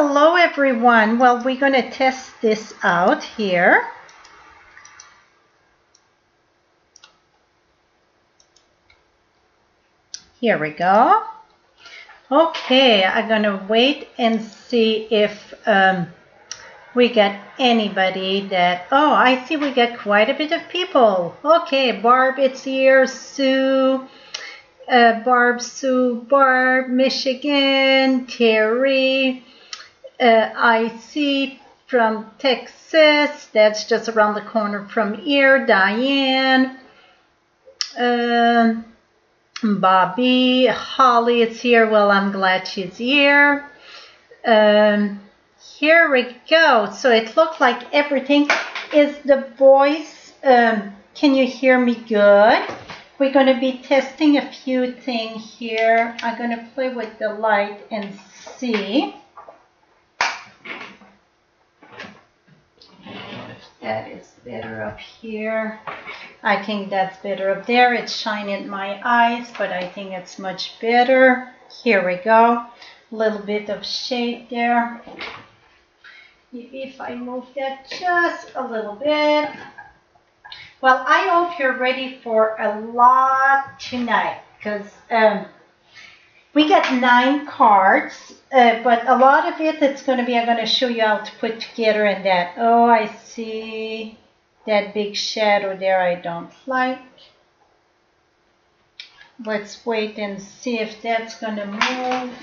Hello everyone. Well, we're going to test this out here. Here we go. Okay, I'm going to wait and see if we get anybody that... Oh, I see we get quite a bit of people. Okay, Barb, it's here. Sue, Barb, Michigan, Terry, I see from Texas, that's just around the corner from here, Diane, Bobby, Holly is here. Well, I'm glad she's here. Here we go. So it looks like everything is the voice. Can you hear me good? We're going to be testing a few things here. I'm going to play with the light and see. That is better up here. I think that's better up there. It's shining my eyes, but I think it's much better. Here we go. A little bit of shade there. If I move that just a little bit. Well, I hope you're ready for a lot tonight, because we got 9 cards, but a lot of it's going to be, I'm going to show you how to put together and that. Oh, I see that big shadow there I don't like. Let's wait and see if that's going to move.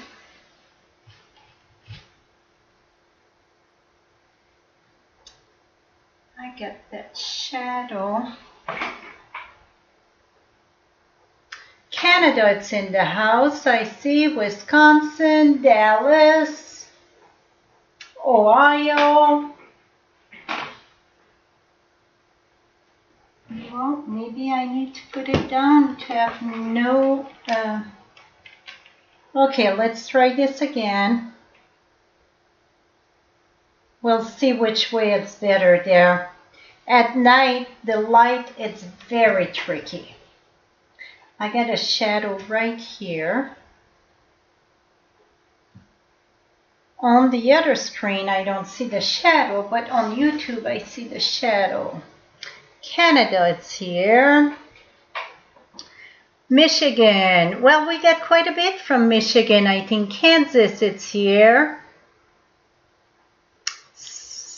I got that shadow. Canada, it's in the house. I see Wisconsin, Dallas, Ohio. Well, maybe I need to put it down to have no... Okay, let's try this again. We'll see which way it's better there. At night, the light is very tricky. I got a shadow right here. On the other screen, I don't see the shadow, but on YouTube, I see the shadow. Canada, it's here. Michigan. Well, we got quite a bit from Michigan. I think Kansas, it's here.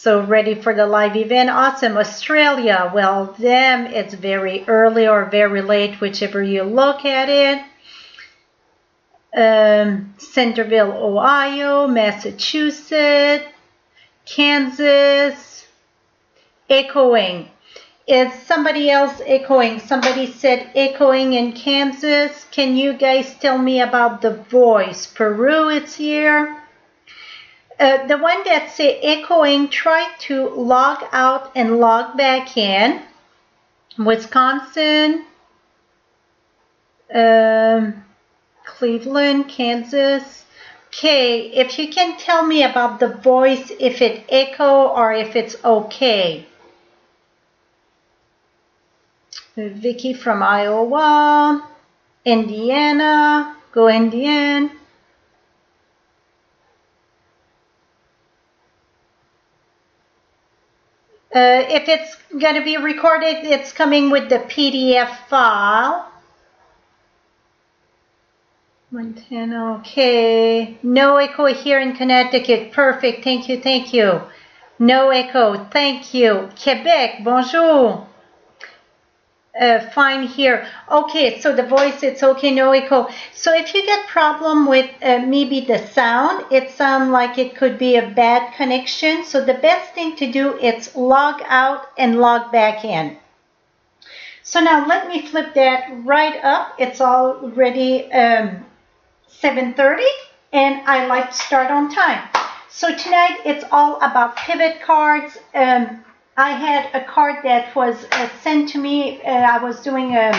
So ready for the live event. Awesome. Australia. Well, them, it's very early or very late, whichever you look at it. Centerville, Ohio, Massachusetts, Kansas. Echoing. Is somebody else echoing? Somebody said echoing in Kansas. Can you guys tell me about the voice? Peru, it's here. The one that say echoing, try to log out and log back in. Wisconsin, Cleveland, Kansas. Okay, if you can tell me about the voice, if it echo or if it's okay. Vicky from Iowa, Indiana, go Indiana. If it's going to be recorded, it's coming with the PDF file. Montana, okay. No echo here in Connecticut. Perfect. Thank you. Thank you. No echo. Thank you. Quebec, bonjour. Fine here. Okay, so the voice, it's okay, no echo. So if you get problem with maybe the sound, it sounds like it could be a bad connection. So the best thing to do is log out and log back in. So now let me flip that right up. It's already 7:30 and I like to start on time. So tonight it's all about pivot cards. I had a card that was sent to me. I was doing a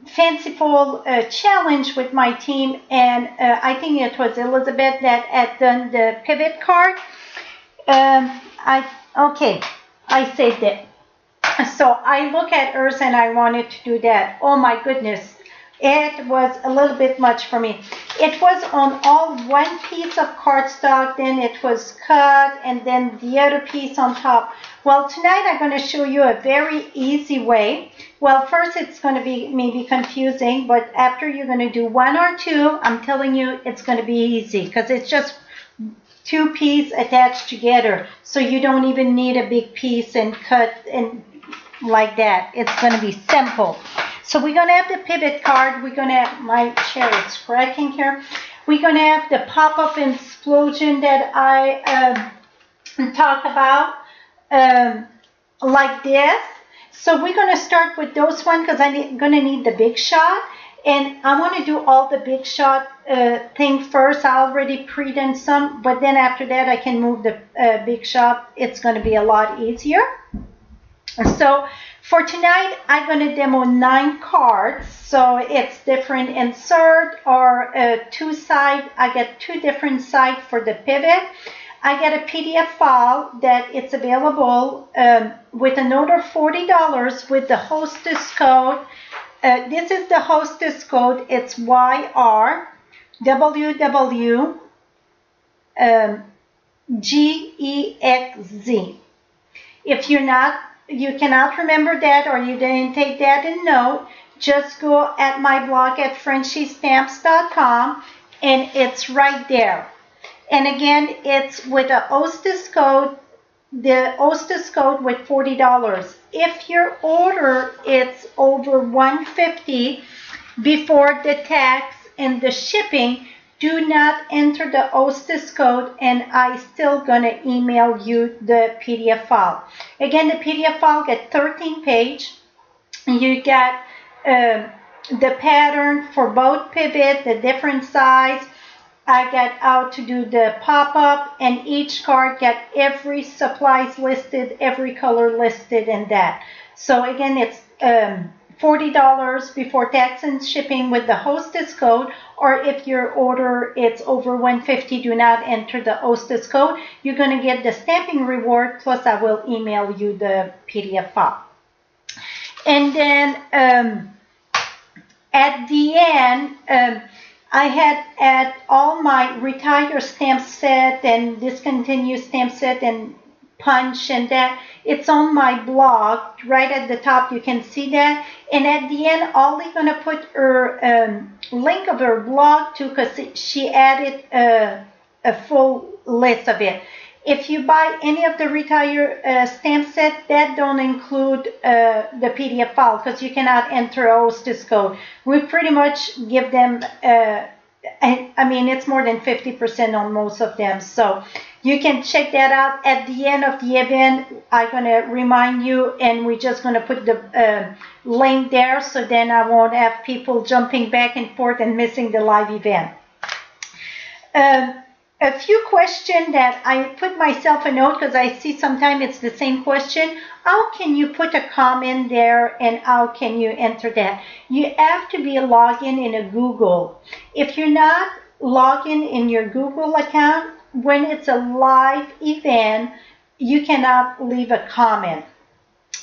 fanciful challenge with my team, and I think it was Elizabeth that had done the pivot card. Okay, I saved it. So I look at hers and I wanted to do that. Oh my goodness. It was a little bit much for me. It was on all one piece of cardstock, then it was cut, and then the other piece on top. Well, tonight I'm going to show you a very easy way. Well, first it's going to be maybe confusing, but after you're going to do one or two, I'm telling you it's going to be easy because it's just two pieces attached together. So you don't even need a big piece and cut and like that. It's going to be simple. So we're going to have the pivot card. We're going to have, my chair is cracking here. We're going to have the pop-up explosion that I talk about like this. So we're going to start with those one because I'm going to need the big shot. And I want to do all the big shot thing first. I already pre-done some, but then after that I can move the big shot. It's going to be a lot easier. So for tonight, I'm going to demo 9 cards. So it's different insert or two side. I get 2 different sides for the pivot. I get a PDF file that it's available with another $40 with the hostess code. This is the hostess code. It's YRWWGEXZ. If you cannot remember that or you didn't take that in note, just go at my blog at FrenchieStamps.com and it's right there. And again, it's with a hostess code, the hostess code with $40. If your order is over $150 before the tax and the shipping, do not enter the hostess code and I still gonna email you the PDF file. Again, the PDF file get 13 page. You get the pattern for both pivot, the different size. I got how to do the pop-up and each card get every supplies listed, every color listed in that. So again, it's $40 before tax and shipping with the hostess code, or if your order it's over $150, do not enter the hostess code. You're going to get the stamping reward, plus I will email you the PDF file. And then at the end, I had at all my retire stamp set and discontinue stamp set and punch and that. It's on my blog. Right at the top you can see that. And at the end, Ollie gonna put her link of her blog too, because she added a full list of it. If you buy any of the retire stamp set, that don't include the PDF file because you cannot enter a hostess code. We pretty much give them, I mean, it's more than 50% on most of them. So you can check that out. At the end of the event, I'm going to remind you, and we're just going to put the link there so then I won't have people jumping back and forth and missing the live event. A few questions that I put myself a note because I see sometimes it's the same question. How can you put a comment there and how can you enter that? You have to be logged in a Google. If you're not logged in your Google account, when it's a live event, you cannot leave a comment.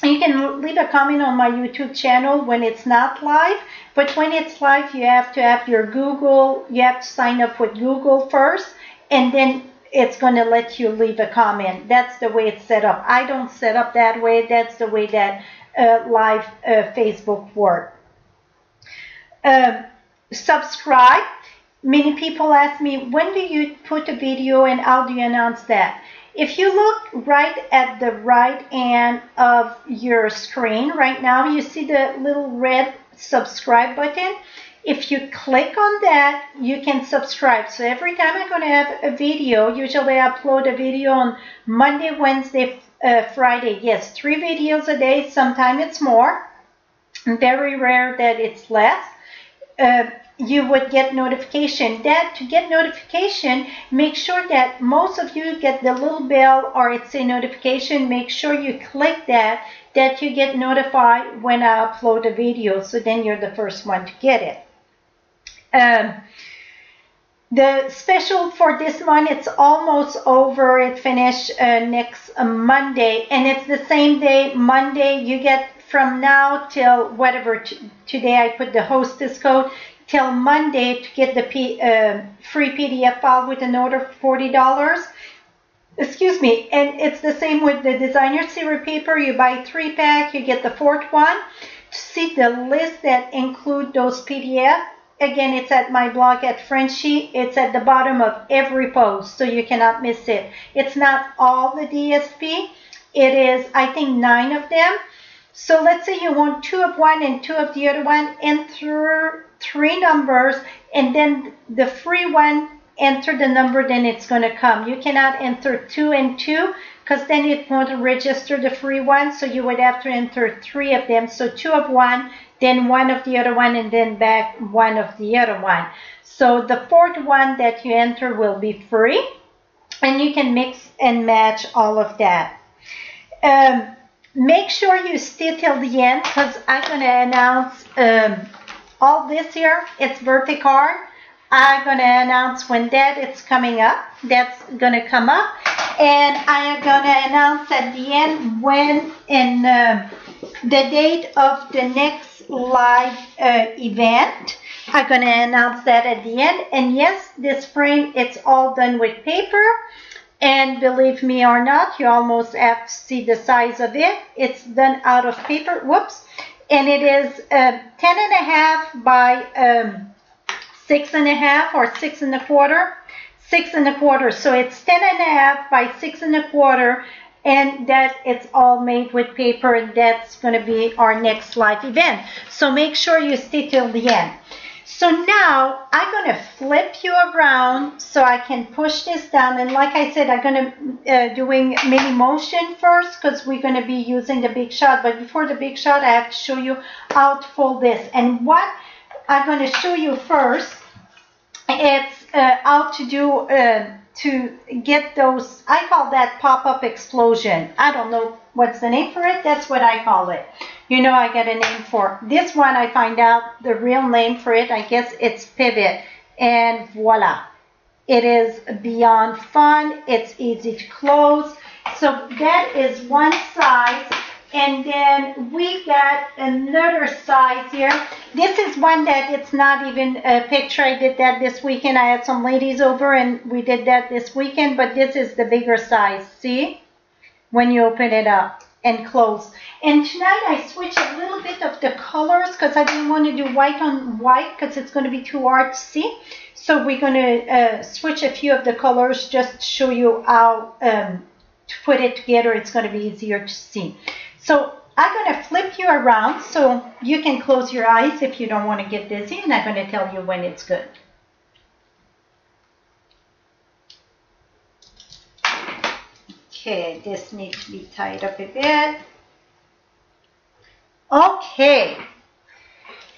You can leave a comment on my YouTube channel when it's not live, but when it's live, you have to have your Google, you have to sign up with Google first, and then it's going to let you leave a comment. That's the way it's set up. I don't set up that way. That's the way that live Facebook works. Subscribe. Many people ask me, when do you put a video and how do you announce that? If you look right at the right end of your screen right now, you see the little red subscribe button. If you click on that, you can subscribe. So every time I'm going to have a video, usually I upload a video on Monday, Wednesday, Friday. Yes, 3 videos a day. Sometimes it's more. Very rare that it's less. You would get notification. That to get notification, make sure that most of you get the little bell or it's a notification. Make sure you click that you get notified when I upload a video. So then you're the first one to get it. The special for this month, it's almost over. It finished next Monday, and it's the same day. Monday, you get from now till whatever, today I put the hostess code, till Monday to get the free PDF file with an order for $40. Excuse me, and it's the same with the designer series paper. You buy 3-pack, you get the 4th one. To see the list that include those PDF, again, it's at my blog at Frenchie. It's at the bottom of every post, so you cannot miss it. It's not all the DSP. It is, I think, 9 of them. So let's say you want 2 of one and 2 of the other one. Enter 3 numbers, and then the free one, enter the number, then it's going to come. You cannot enter 2 and 2 because then it won't register the free one. So you would have to enter 3 of them. So 2 of one, then 1 of the other one, and then back 1 of the other one. So the 4th one that you enter will be free, and you can mix and match all of that. Make sure you stay till the end because I'm going to announce all this here. It's birthday card. I'm going to announce when that is coming up. That's going to come up. And I am going to announce at the end when and the date of the next live event. I'm going to announce that at the end. And yes, this frame, it's all done with paper. And believe me or not, you almost have to see the size of it. It's done out of paper. Whoops. And it is 10.5 by 6.5 or 6 1/4. 6 1/4. So it's 10.5 by 6 1/4. And that it's all made with paper. And that's going to be our next live event. So make sure you stay till the end. So now I'm going to flip you around so I can push this down. And like I said, I'm going to doing mini motion first because we're going to be using the big shot. But before the big shot, I have to show you how to fold this. And what I'm going to show you first, it's how to do to get those, I call that pop-up explosion. I don't know what's the name for it. That's what I call it. You know, I get a name for this one. I find out the real name for it. I guess it's pivot. And voila. It is beyond fun. It's easy to close. So that is one size. And then we got another size here. This is one that it's not even a picture. I did that this weekend. I had some ladies over and we did that this weekend. But this is the bigger size. See? When you open it up and close. And tonight I switched a little bit of the colors because I didn't want to do white on white because it's going to be too hard to see. So we're going to switch a few of the colors just to show you how to put it together. It's going to be easier to see. So I'm going to flip you around so you can close your eyes if you don't want to get dizzy. And I'm going to tell you when it's good. Okay, this needs to be tied up a bit. Okay,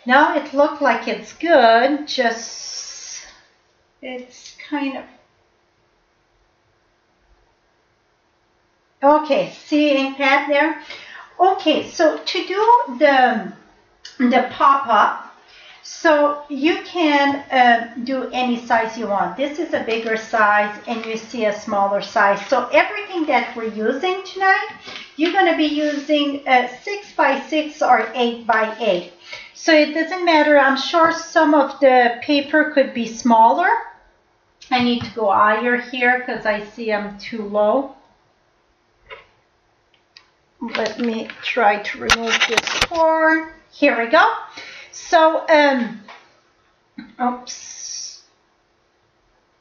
now it looks like it's good, just, it's kind of, okay, see ink pad there? Okay, so to do the pop-up, so you can do any size you want. This is a bigger size and you see a smaller size. So everything that we're using tonight, you're going to be using 6 by 6 or 8 by 8. So it doesn't matter. I'm sure some of the paper could be smaller. I need to go higher here because I see I'm too low. Let me try to remove this cord. Here we go. So, oops,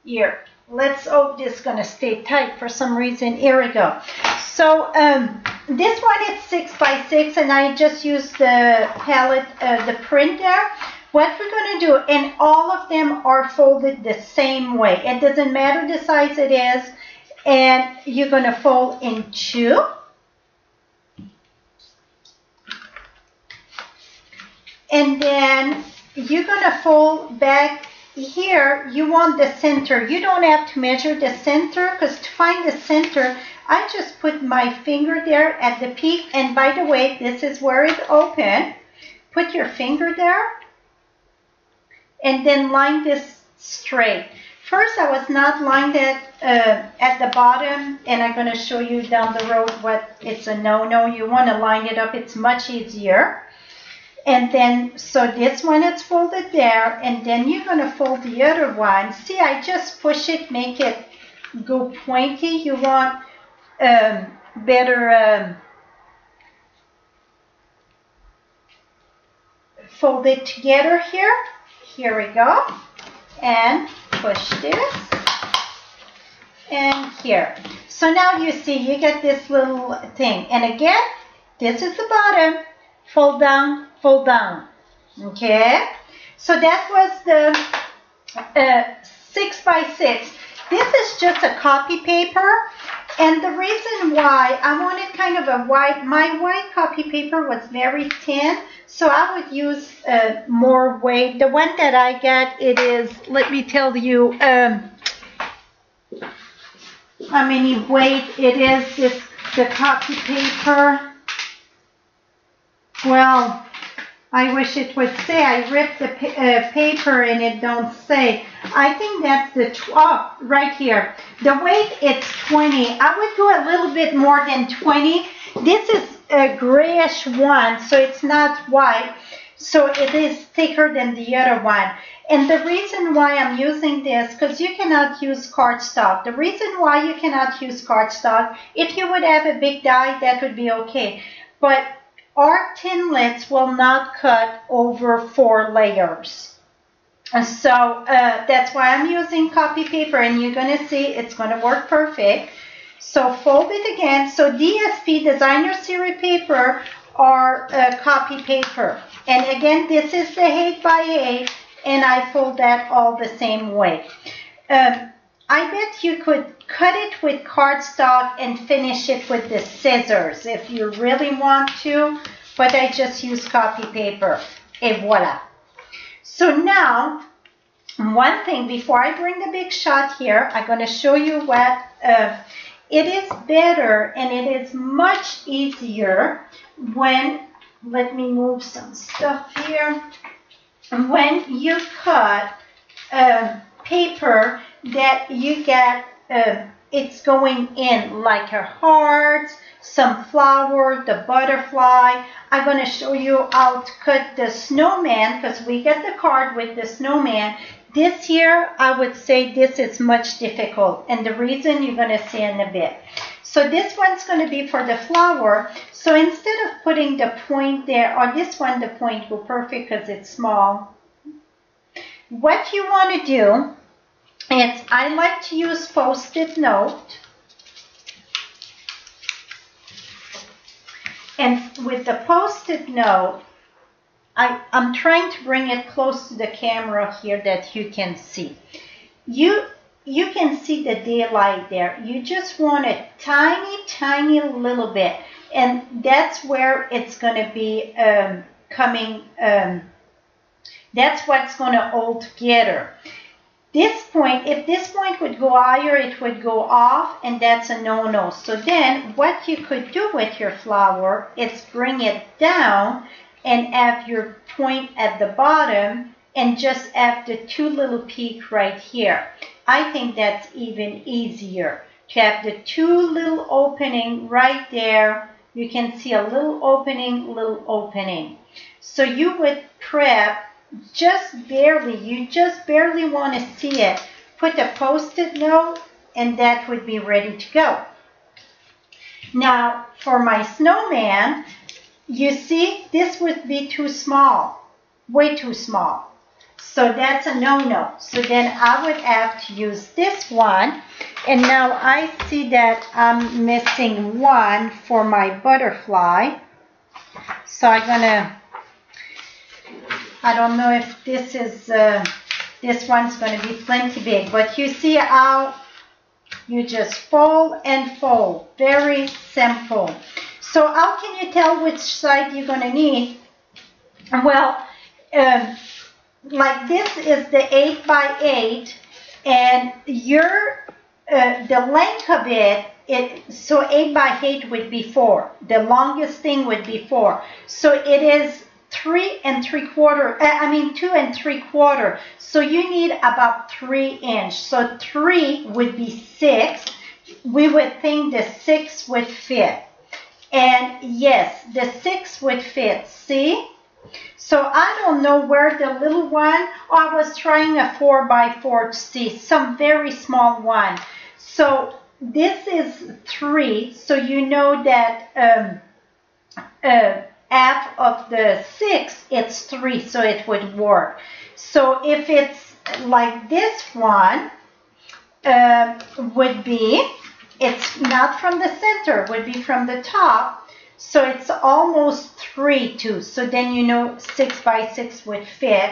here, let's hope this is going to stay tight for some reason. Here we go. So, this one is 6 by 6, and I just used the palette, the print there. What we're going to do, and all of them are folded the same way. It doesn't matter the size it is, and you're going to fold in 2. And then you're going to fold back here. You want the center. You don't have to measure the center because to find the center, I just put my finger there at the peak. And by the way, this is where it opens. Put your finger there and then line this straight. First, I was not lined at the bottom, and I'm going to show you down the road what it's a no-no. You want to line it up. It's much easier. And then, so this one is folded there, and then you're going to fold the other one. See, I just push it, make it go pointy. You want better fold it together here. Here we go. And push this. And here. So now you see, you get this little thing. And again, this is the bottom. Fold down, fold down. Okay? So that was the 6 by 6. This is just a copy paper. And the reason why I wanted kind of a white, my white copy paper was very thin, so I would use more weight. The one that I got, it is, let me tell you, how many weight it is, the copy paper. Well, I wish it would say. I ripped the paper and it don't say. I think that's the, oh, right here. The weight, it's 20. I would go a little bit more than 20. This is a grayish one, so it's not white. So it is thicker than the other one. And the reason why I'm using this, because you cannot use cardstock. The reason why you cannot use cardstock, if you would have a big die, that would be okay. But our Thinlits will not cut over 4 layers. So that's why I'm using copy paper, and you're going to see it's going to work perfect. So fold it again. So DSP, Designer Series paper, are copy paper. And again, this is the 8 by 8, and I fold that all the same way. I bet you could cut it with cardstock and finish it with the scissors if you really want to, but I just use copy paper. Et voila. So now, one thing before I bring the big shot here, I'm going to show you what it is better and it is much easier when, let me move some stuff here, when you cut paper that you get, it's going in like a heart, some flower, the butterfly. I'm going to show you how to cut the snowman because we get the card with the snowman. This here, I would say this is much difficult, and the reason you're going to see in a bit. So this one's going to be for the flower. So instead of putting the point there, or this one, the point will perfect because it's small. What you want to do is, I like to use Post-it note. And with the Post-it note, I'm trying to bring it close to the camera here that you can see. You can see the daylight there. You just want a tiny, tiny little bit. And that's where it's going to be coming, that's what's going to hold together. This point, if this point would go higher, it would go off, and that's a no-no. So then what you could do with your flower is bring it down and have your point at the bottom and just have the 2 little peaks right here. I think that's even easier to have the 2 little opening right there. You can see a little opening. So you would prep just barely, you just barely want to see it. Put a Post-it note and that would be ready to go. Now for my snowman, you see this would be too small, way too small. So that's a no-no. So then I would have to use this one. And now I see that I'm missing one for my butterfly. So I'm gonna, I don't know if this is, this one's going to be plenty big, but you see how you just fold and fold. Very simple. So how can you tell which side you're going to need? Well, like this is the 8 by 8, and your, the length of it, so 8 by 8 would be 4. The longest thing would be 4. So it is 2 3/4. So you need about 3 inch. So 3 would be 6. We would think the 6 would fit. And yes, the 6 would fit. See? So I don't know where the little one, I was trying a 4x4 to see some very small one. So this is 3, so you know that half of the 6, it's 3, so it would work. So if it's like this one, would be, it's not from the center, would be from the top. So it's almost 3 too. So then you know 6x6 would fit.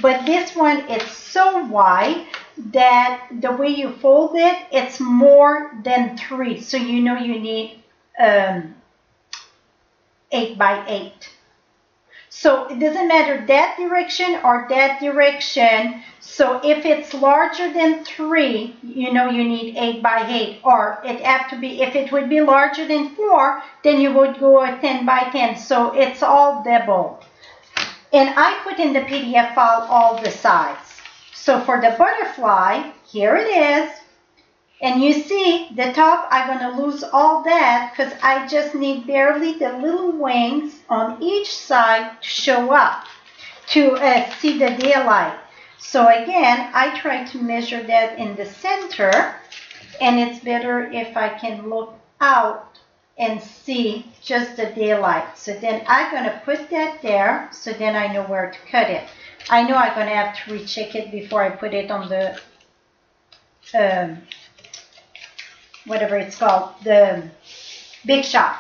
But this one, it's so wide that the way you fold it, it's more than 3. So you know you need 8x8. So it doesn't matter that direction or that direction. So if it's larger than 3, you know you need 8x8. Or it have to be, if it would be larger than 4, then you would go a 10x10. So it's all double. And I put in the PDF file all the sides. So for the butterfly, here it is. And you see the top, I'm going to lose all that because I just need barely the little wings on each side to show up to see the daylight. So again, I try to measure that in the center, and it's better if I can look out and see just the daylight. So then I'm going to put that there, so then I know where to cut it. I know I'm going to have to recheck it before I put it on the whatever it's called, the Big Shot.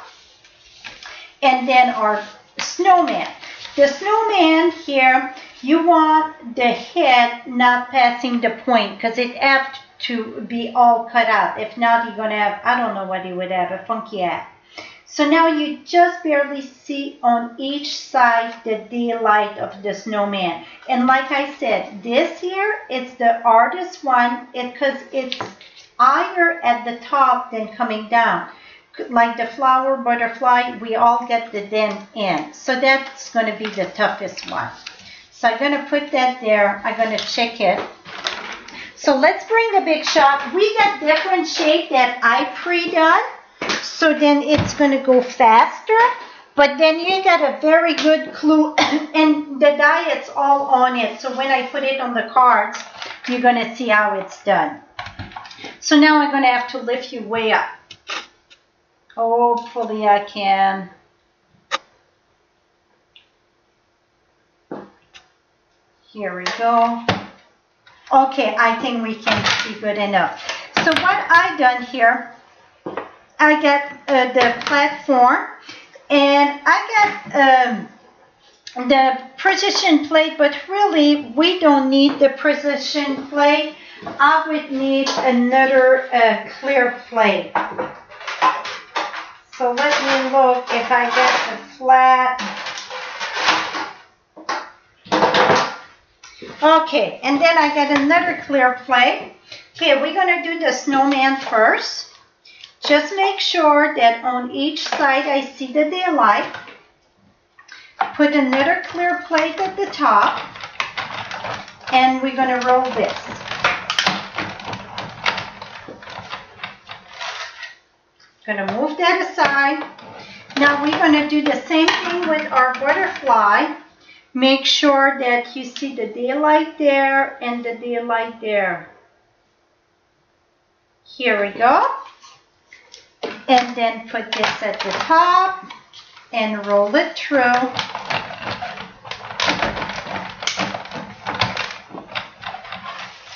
And then our snowman. The snowman here, you want the head not passing the point because it has to be all cut out. If not, you're going to have, I don't know what you would have, a funky hat. So now you just barely see on each side the daylight of the snowman. And like I said, this here, it's the hardest one because it's higher at the top than coming down. Like the flower, butterfly, we all get the dent in. So that's going to be the toughest one. So I'm going to put that there. I'm going to check it. So let's bring the Big Shot. We got different shape that I pre-done. So then it's going to go faster. But then you got a very good clue. And the die, it's all on it. So when I put it on the cards, you're going to see how it's done. So now I'm going to have to lift you way up. Hopefully I can. Here we go. Okay, I think we can see good enough. So what I done here, I got the platform and I got the precision plate, but really we don't need the precision plate. I would need another clear plate. So let me look if I get the flat. Okay, and then I got another clear plate. Okay, we're going to do the snowman first. Just make sure that on each side I see the daylight. Put another clear plate at the top. And we're going to roll this. Going to move that aside. Now we're going to do the same thing with our butterfly. Make sure that you see the daylight there and the daylight there. Here we go. And then put this at the top and roll it through.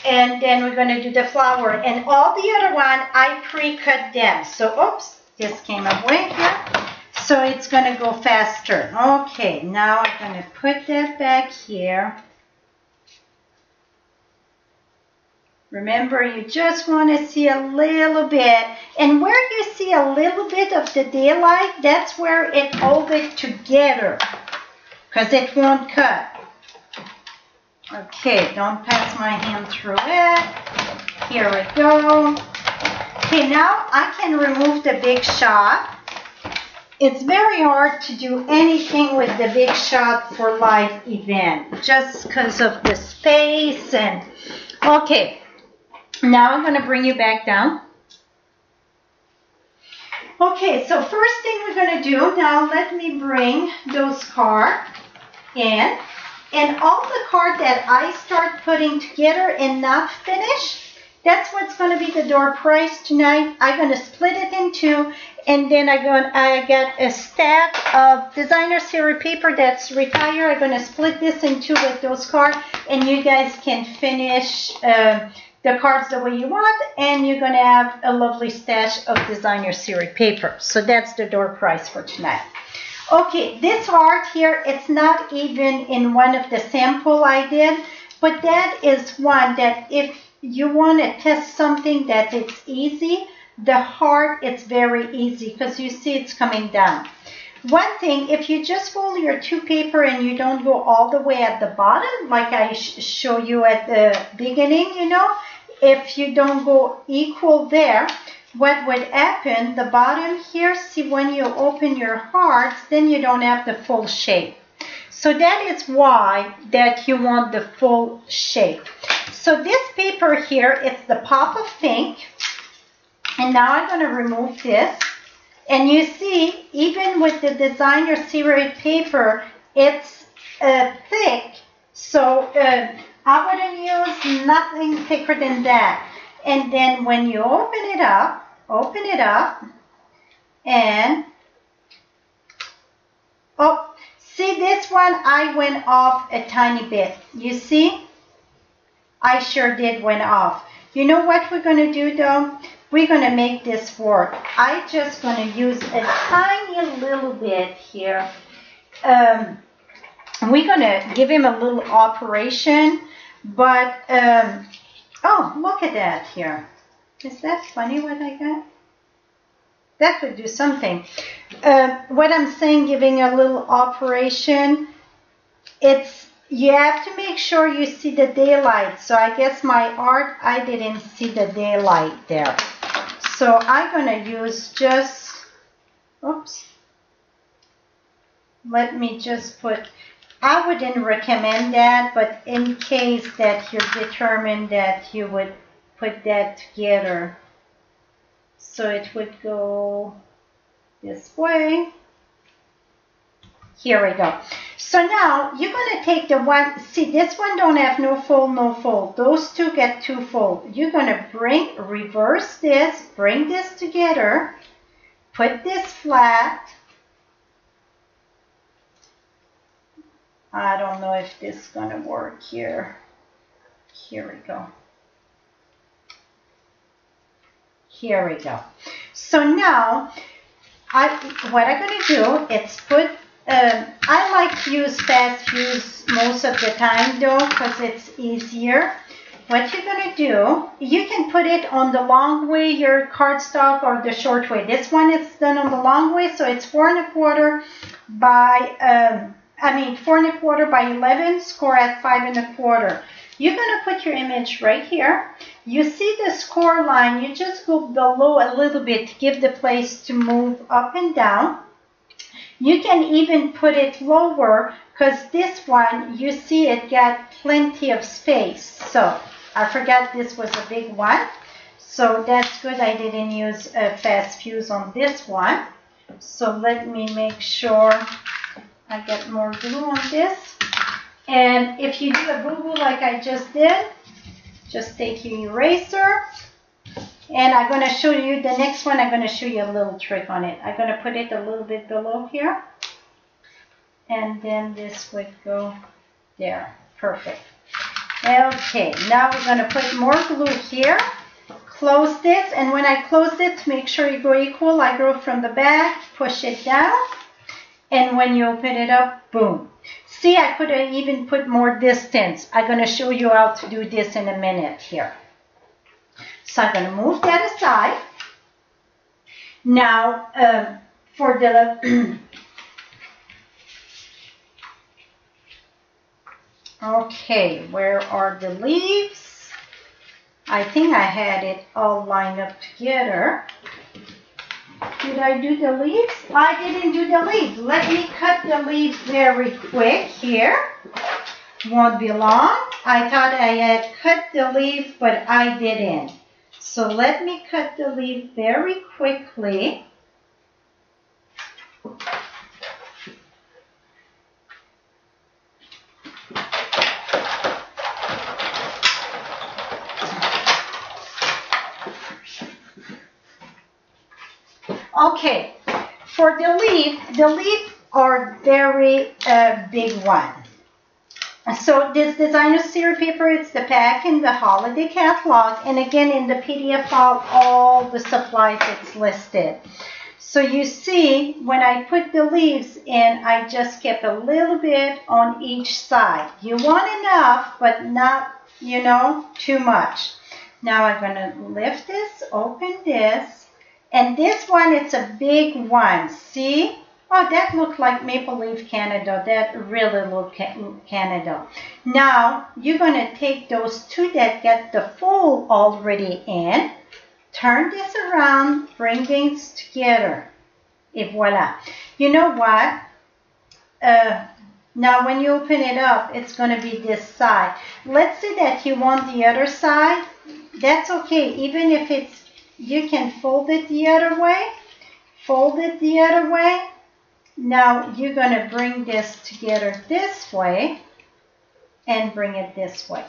And then we're going to do the flower. And all the other one, I pre-cut them. So, oops, this came away here. So it's going to go faster. Okay, now I'm going to put that back here. Remember, you just want to see a little bit. And where you see a little bit of the daylight, that's where it holds it together. Because it won't cut. Okay, don't pass my hand through it. Here we go. Okay, now I can remove the Big Shot. it's very hard to do anything with the Big Shot for live event just because of the space. And okay, now I'm going to bring you back down. Okay, so first thing we're going to do, now let me bring those cards in. And all the cards that I start putting together and not finish, that's what's going to be the door prize tonight. I'm going to split it in two, and then I got a stack of designer series paper that's retired. I'm going to split this in two with those cards, and you guys can finish the cards the way you want, and you're going to have a lovely stash of designer series paper. So that's the door prize for tonight. Okay, this art here, it's not even in one of the sample I did, but that is one that if you want to test something that it's easy, the heart, it's very easy because you see it's coming down. One thing, if you just fold your two paper and you don't go all the way at the bottom, like I show you at the beginning, you know, if you don't go equal there, what would happen, the bottom here, see when you open your hearts, then you don't have the full shape. So that is why that you want the full shape. So this paper here, it's the Pop of Pink. And now I'm going to remove this. And you see, even with the designer series paper, it's thick. So I wouldn't use nothing thicker than that. And then when you open it up, and oh, see this one, I went off a tiny bit. You see? I sure did went off. You know what we're going to do though? We're going to make this work. I'm just going to use a tiny little bit here. We're going to give him a little operation, but oh, look at that here. Is that funny what I got? That could do something. What I'm saying, giving a little operation, it's, you have to make sure you see the daylight. So I guess my art, I didn't see the daylight there. So I'm going to use just, oops. Let me just put, I wouldn't recommend that, but in case that you're determined that you would put that together. So it would go this way. Here we go. So now you're going to take the one, see this one don't have no fold, no fold. Those two get two fold. You're going to reverse this, bring this together, put this flat. I don't know if this is going to work here. Here we go. Here we go. So now, what I'm going to do is put, I like to use fast fuse most of the time though, because it's easier. What you're going to do, you can put it on the long way, your cardstock, or the short way. This one is done on the long way, so it's 4 1/4 by, 4 1/4 by 11, score at 5 1/4. You're going to put your image right here. You see the score line, you just go below a little bit to give the place to move up and down. You can even put it lower because this one, you see it got plenty of space. So I forgot this was a big one. So that's good I didn't use a fast fuse on this one. So let me make sure I get more glue on this. And if you do a boo-boo like I just did, just take your eraser. And I'm going to show you the next one. I'm going to show you a little trick on it. I'm going to put it a little bit below here. And then this would go there. Perfect. Okay, now we're going to put more glue here. Close this. And when I close it, make sure you go equal. I go from the back, push it down. And when you open it up, boom. See, I could have even put more distance. I'm going to show you how to do this in a minute here. So I'm going to move that aside. Now, for the... okay, where are the leaves? I think I had it all lined up together. Did I do the leaves? I didn't do the leaves. Let me cut the leaves very quick here. Won't be long. I thought I had cut the leaf, but I didn't. So let me cut the leaf very quickly. Okay, for the leaf are very big one. So this designer series paper, it's the pack in the holiday catalog, and again in the PDF file, all the supplies it's listed. So you see, when I put the leaves in, I just kept a little bit on each side. You want enough, but not, you know, too much. Now I'm going to lift this, open this, and this one, it's a big one. See? Oh, that looked like Maple Leaf Canada. That really looked Canada. Now, you're going to take those two that get the fold already in, turn this around, bring things together. Et voila. You know what? Now, when you open it up, it's going to be this side. Let's say that you want the other side. That's okay. Even if it's, you can fold it the other way. Fold it the other way. Now you're going to bring this together this way and bring it this way.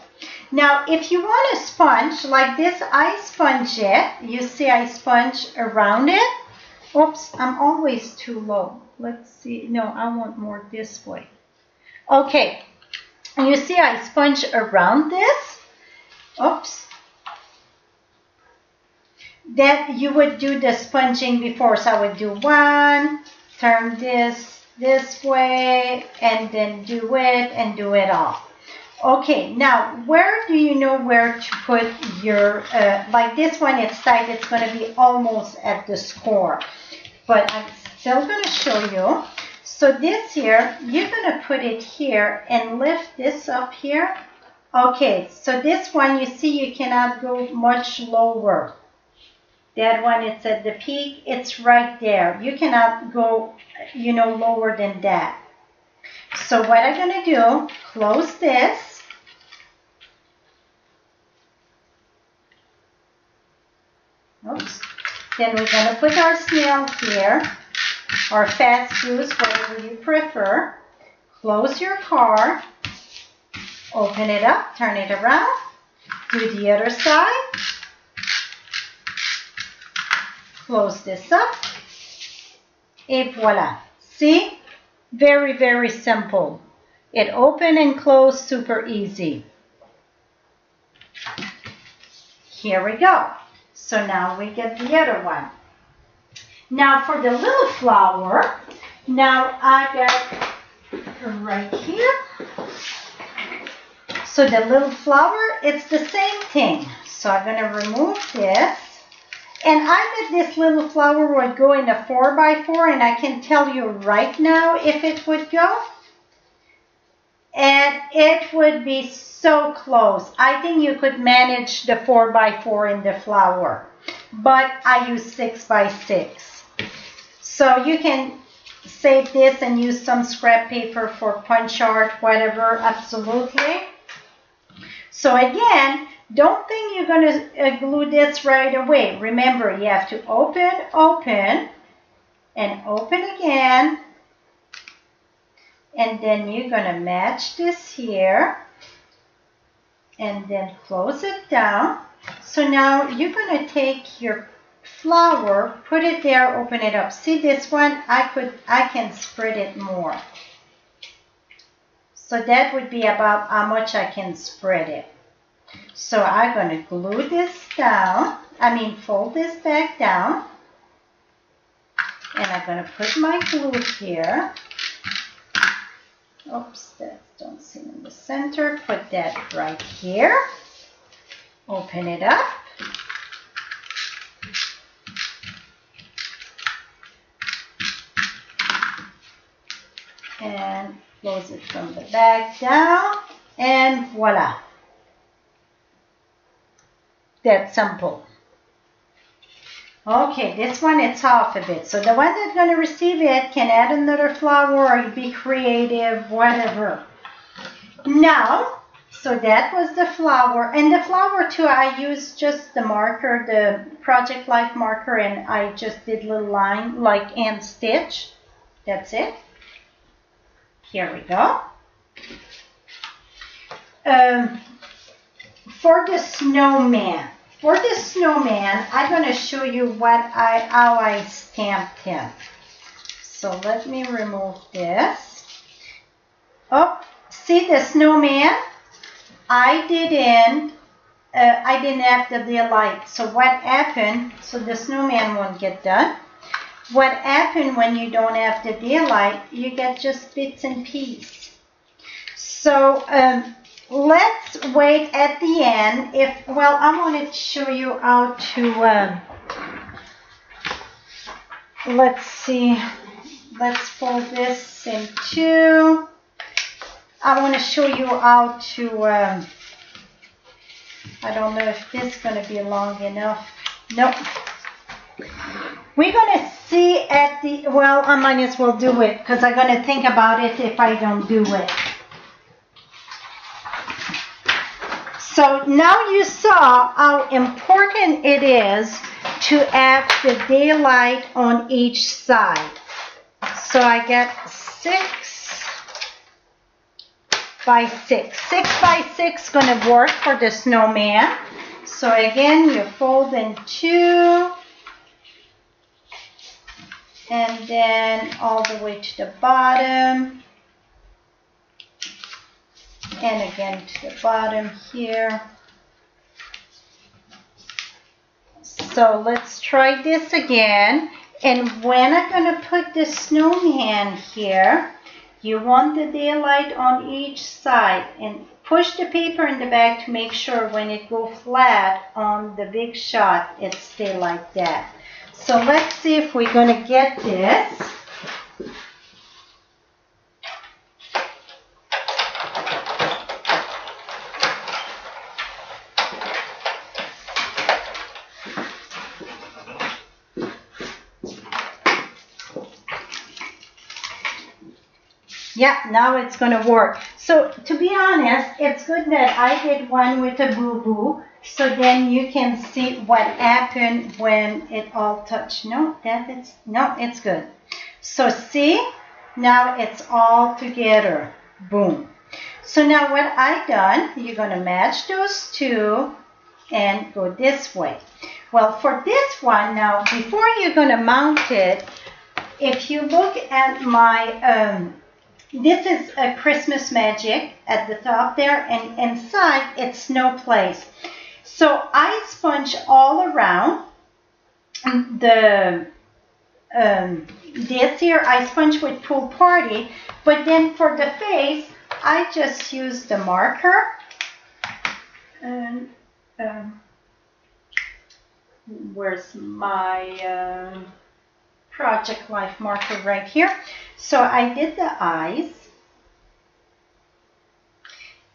Now if you want a sponge like this, I sponge it. You see I sponge around it. Oops, I'm always too low. Let's see. No, I want more this way. Okay, you see I sponge around this. Oops. That you would do the sponging before. So I would do one, turn this way, and then do it and do it all. Okay, now where do you know where to put your, like this one, it's tight, it's going to be almost at the score. But I'm still going to show you. So this here, you're going to put it here and lift this up here. Okay, so this one, you see you cannot go much lower. That one, it's at the peak, it's right there. You cannot go, you know, lower than that. So what I'm going to do, close this. Oops. Then we're going to put our snail here, or fast juice, whatever you prefer. Close your car. Open it up, turn it around. Do the other side. Close this up, et voila. See? Very, very simple. It open and close super easy. Here we go. So now we get the other one. Now for the little flower, now I got right here. So the little flower, it's the same thing. So I'm going to remove this. And I bet this little flower would go in a 4x4, and I can tell you right now if it would go. And it would be so close. I think you could manage the 4x4 in the flower. But I use 6x6. So you can save this and use some scrap paper for punch art, whatever, absolutely. So again, don't think you're going to glue this right away. Remember, you have to open, open, and open again. And then you're going to match this here. And then close it down. So now you're going to take your flower, put it there, open it up. See this one? I can spread it more. So that would be about how much I can spread it. So I'm going to glue this down, fold this back down, and I'm going to put my glue here. Oops, that don't seem in the center. Put that right here. Open it up. And close it from the back down, and voila. That's simple. Okay, this one it's off a bit. So the one that's going to receive it can add another flower or be creative, whatever. Now, so that was the flower. And the flower too, I used just the marker, the Project Life marker, and I just did little line like and stitch. That's it. Here we go. For the snowman. For the snowman, I'm going to show you how I stamped him. So let me remove this. Oh, see the snowman? I didn't have the daylight. So what happened? So the snowman won't get done. What happened when you don't have the daylight? You get just bits and pieces. So let's wait at the end. I wanted to show you how to, let's see, let's fold this in two. I want to show you how to, I don't know if this is going to be long enough. Nope. We're going to see at the, I might as well do it because I'm going to think about it if I don't do it. So now you saw how important it is to have the daylight on each side. So I get 6 by 6. 6 by 6 is going to work for the snowman. So again, you fold in 2. And then all the way to the bottom. And again to the bottom here. So let's try this again. And when I'm going to put the snowman here, you want the daylight on each side. And push the paper in the back to make sure when it goes flat on the big shot, it stays like that. So let's see if we're going to get this. Yeah, now it's going to work. So to be honest, it's good that I did one with a boo-boo, so then you can see what happened when it all touched. No, it's good. So see, now it's all together. Boom. So now what I done, you're going to match those two and go this way. Well, for this one now, before you're going to mount it, if you look at my this is a Christmas Magic at the top there, and inside it's Snow Place. So I sponge all around the this here. I sponge with Pool Party, but then for the face, I just use the marker. And where's my Project Life marker? Right here. So I did the eyes,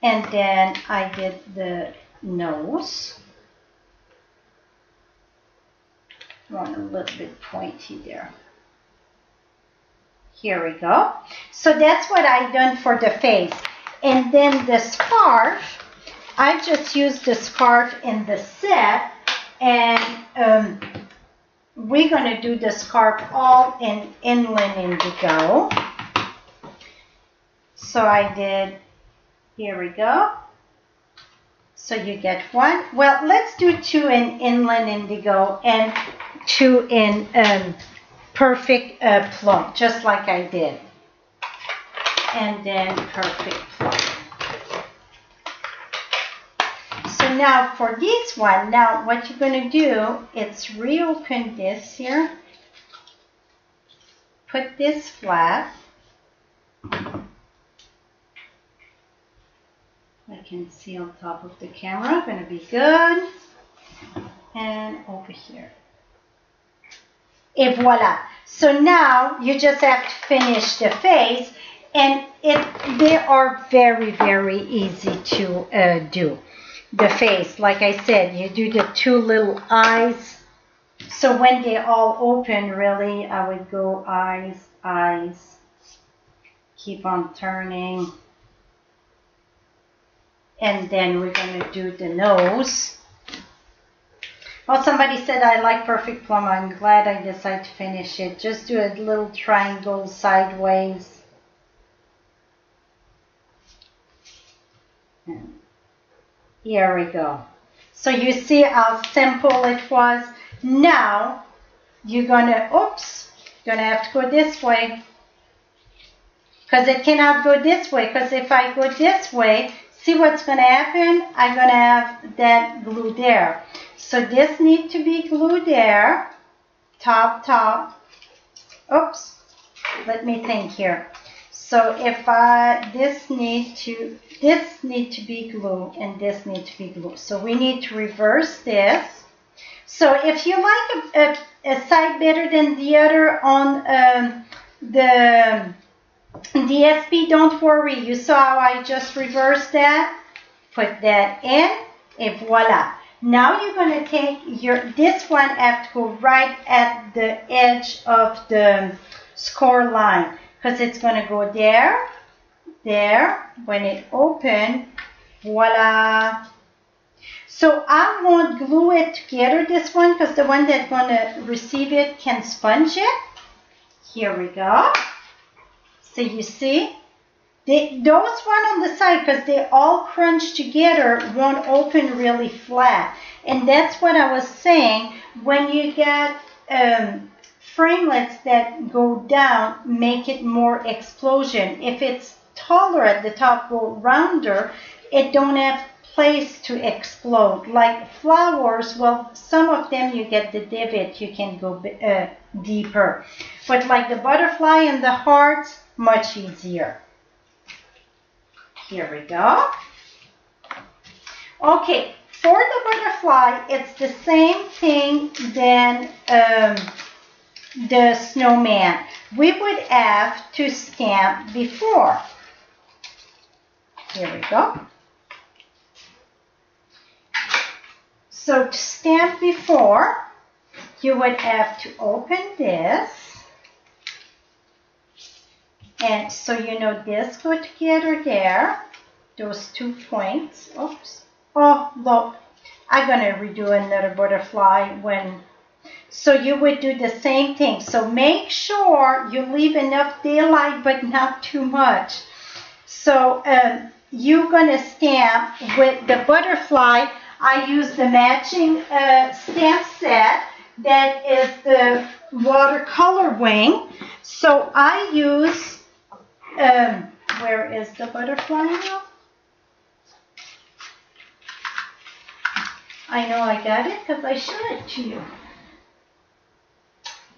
and then I did the nose. I want a little bit pointy there. Here we go. So that's what I done for the face. And then the scarf, I just used the scarf in the set, and we're going to do the scarf all in Inland Indigo. So I did, here we go. So you get one. Well, let's do 2 in Inland Indigo and 2 in Perfect Plum, just like I did. And then Perfect Plum. So now for this one, now what you're going to do, it's reopen this here. Put this flat. I can see on top of the camera, going to be good. And over here. Et voila. So now you just have to finish the face, and they are very, very easy to do. The face, like I said, you do the 2 little eyes So when they all open, really, I would go eyes, eyes, keep on turning. And then we're going to do the nose. Well, somebody said I like Perfect Plum. I'm glad I decided to finish it. Just do a little triangle sideways. And here we go. So you see how simple it was. Now you're gonna, oops, you're gonna have to go this way. Because it cannot go this way. Because if I go this way, see what's gonna happen? I'm gonna have that glue there. So this needs to be glued there. Top, top. Oops, let me think here. So if this needs to be glue and this needs to be glue. So we need to reverse this. So if you like a side better than the other on the SP, don't worry. You saw how I just reversed that. Put that in, and voila. Now you're going to take this one have to go right at the edge of the score line because it's going to go there, there. When it open, voila. So I won't glue it together, this one, because the one that's going to receive it can sponge it. Here we go. So you see? Those one on the side, because they all crunch together, won't open really flat. And that's what I was saying. When you get framelits that go down, make it more explosion. If it's taller at the top, go rounder, it don't have place to explode. Like flowers, well, some of them you get the divot, you can go deeper. But like the butterfly and the hearts, much easier. Here we go. Okay, for the butterfly, it's the same thing than the snowman. We would have to stamp before. Here we go. So to stamp before, you would have to open this. And so you know this go together there, those 2 points. Oops. Oh, look, I'm going to redo another butterfly when. So you would do the same thing. So make sure you leave enough daylight, but not too much. So you're going to stamp with the butterfly. I use the matching stamp set that is the watercolor wing. So I use. Where is the butterfly now? I know I got it because I showed it to you.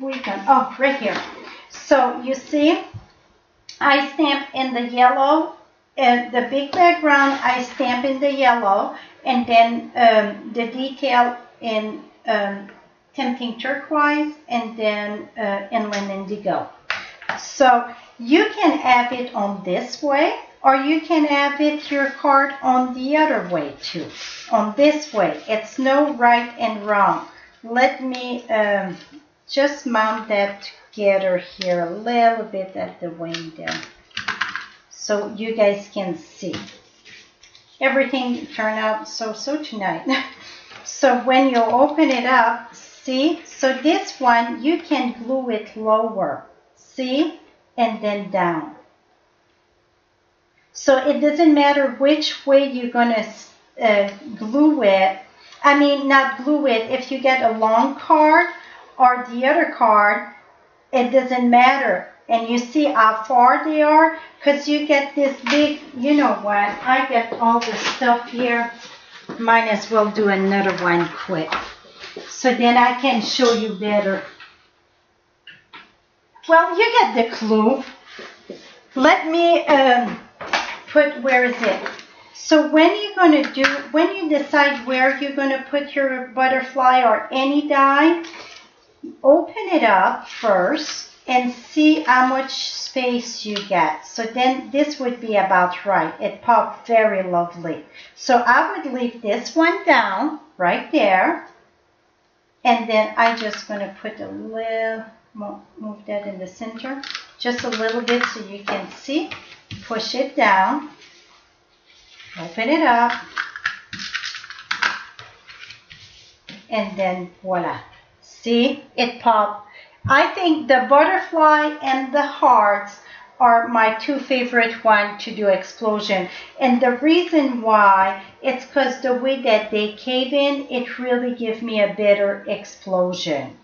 Oh, right here. So you see, I stamp in the yellow, the big background, I stamp in the yellow, and then the detail in Tempting Turquoise, and then Inland Indigo. So you can have it on this way, or you can have it your card on the other way too. On this way, it's no right and wrong. Let me just mount that together here a little bit at the wing there, so you guys can see. Everything turned out so tonight. So when you open it up, see? So this one, you can glue it lower. See? And then down. So it doesn't matter which way you're going to glue it. I mean, not glue it. If you get a long card or the other card, it doesn't matter. And you see how far they are? Because you get this big, you know what? I get all the stuff here. Might as well do another one quick. So then I can show you better. Well, you get the clue. Let me put, where is it? So when you decide where you're going to put your butterfly or any die, open it up first and see how much space you get. So then this would be about right. It popped very lovely. So I would leave this one down right there. And then I just going to put a little, move that in the center, just a little bit so you can see. Push it down, open it up, and then voila. See, it popped. I think the butterfly and the hearts are my two favorite ones to do explosion. And the reason why, it's because the way that they cave in, it really gives me a better explosion.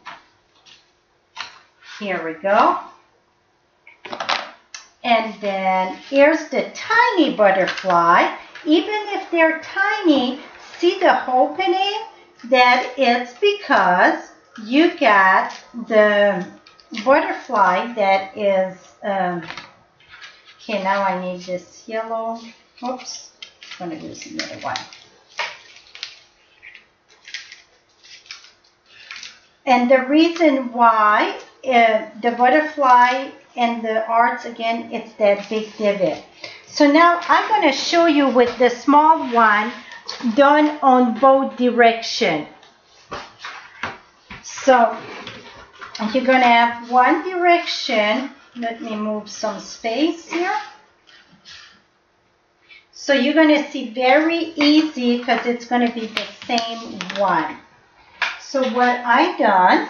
Here we go. And then here's the tiny butterfly. Even if they're tiny, see the opening? That it's because you got the butterfly that is, okay, now I need this yellow. Oops, I'm going to use another one. And the reason why the butterfly and the hearts, again, it's that big divot. So now I'm going to show you with the small one done on both directions. So you're going to have one direction. Let me move some space here. So you're going to see very easy because it's going to be the same one. So what I done,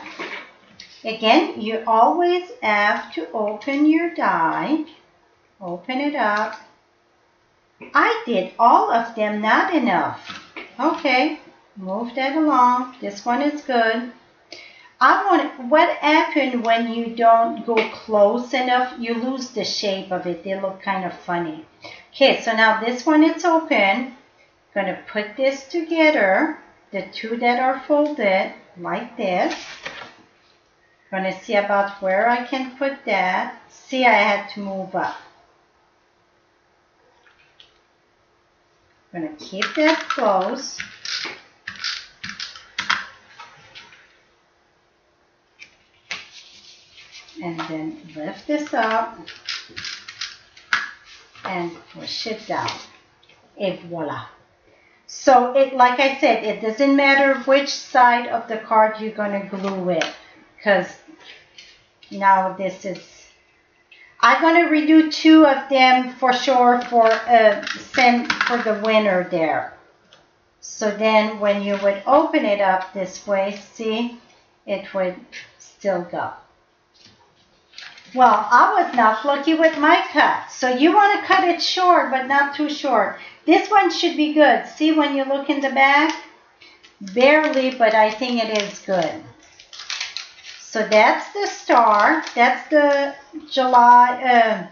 again, you always have to open your die. Open it up. I did all of them, not enough. Okay, move that along. This one is good. What happened when you don't go close enough? You lose the shape of it. They look kind of funny. Okay, so now this one is open. Going to put this together. The two that are folded like this. Going to see about where I can put that. See, I had to move up. Going to keep that close. And then lift this up and push it down. Et voila. So like I said, it doesn't matter which side of the card you're going to glue it, because now this is, I'm going to redo two of them for sure for the winner there. So then when you would open it up this way, see, it would still go. Well, I was not lucky with my cut. So you want to cut it short, but not too short. This one should be good. See when you look in the back? Barely, but I think it is good. So that's the star. That's the July,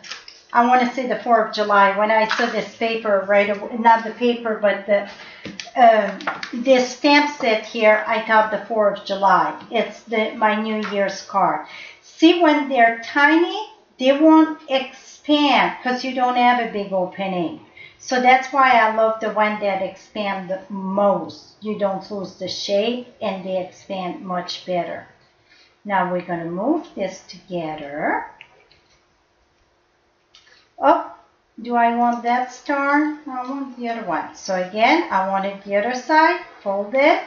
I want to say the 4th of July. When I saw this paper right away, not the paper, but this stamp set here, I thought the 4th of July. It's my New Year's card. See, when they're tiny, they won't expand because you don't have a big opening. So that's why I love the one that expand the most. You don't lose the shape and they expand much better. Now we're going to move this together. Oh, do I want that star? I want the other one. So again, I want it the other side. Fold it.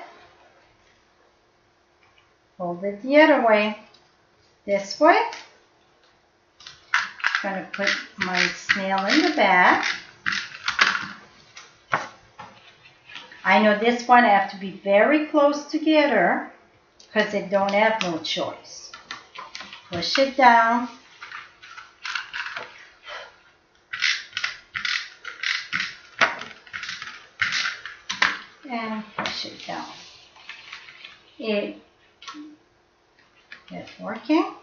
Fold it the other way. This way. I'm going to put my snail in the back. I know this one I have to be very close together because it don't have no choice. Push it down. And push it down. It's working.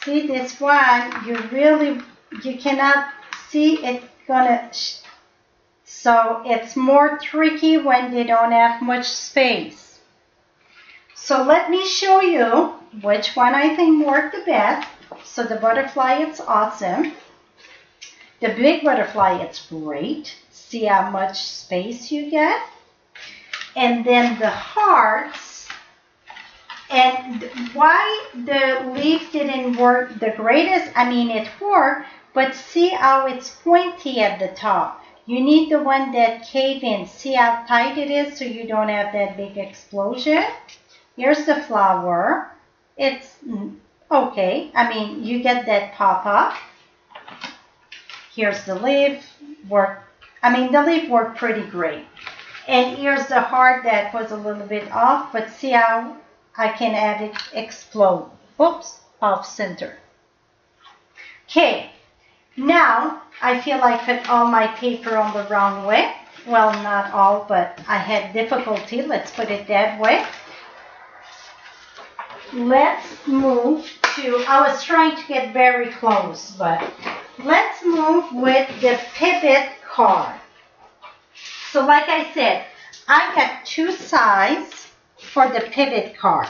See this one, you cannot see it gonna, so it's more tricky when they don't have much space. So let me show you which one I think worked the best. So the butterfly, it's awesome. The big butterfly, it's great. See how much space you get. And then the hearts, and why the leaf didn't work the greatest, I mean it worked, but see how it's pointy at the top. You need the one that cave in. See how tight it is so you don't have that big explosion. Here's the flower. It's okay. I mean, you get that pop-up. Here's the leaf. The leaf worked pretty great. And here's the heart that was a little bit off, but see how I can have it explode. Oops, off center. Okay, now I feel I put all my paper on the wrong way. Well, not all, but I had difficulty, let's put it that way. Let's move to, I was trying to get very close, but let's move with the pivot card. So like I said, I got two sides for the pivot card.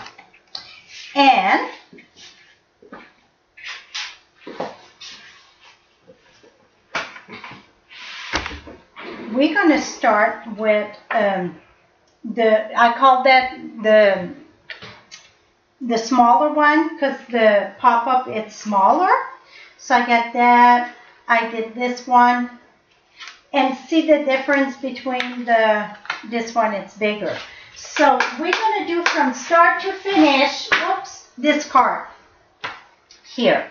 And we're going to start with I call that the smaller one because the pop-up it's smaller. So I got that. I did this one. And see the difference between this one, it's bigger. So we're going to do from start to finish, this card here.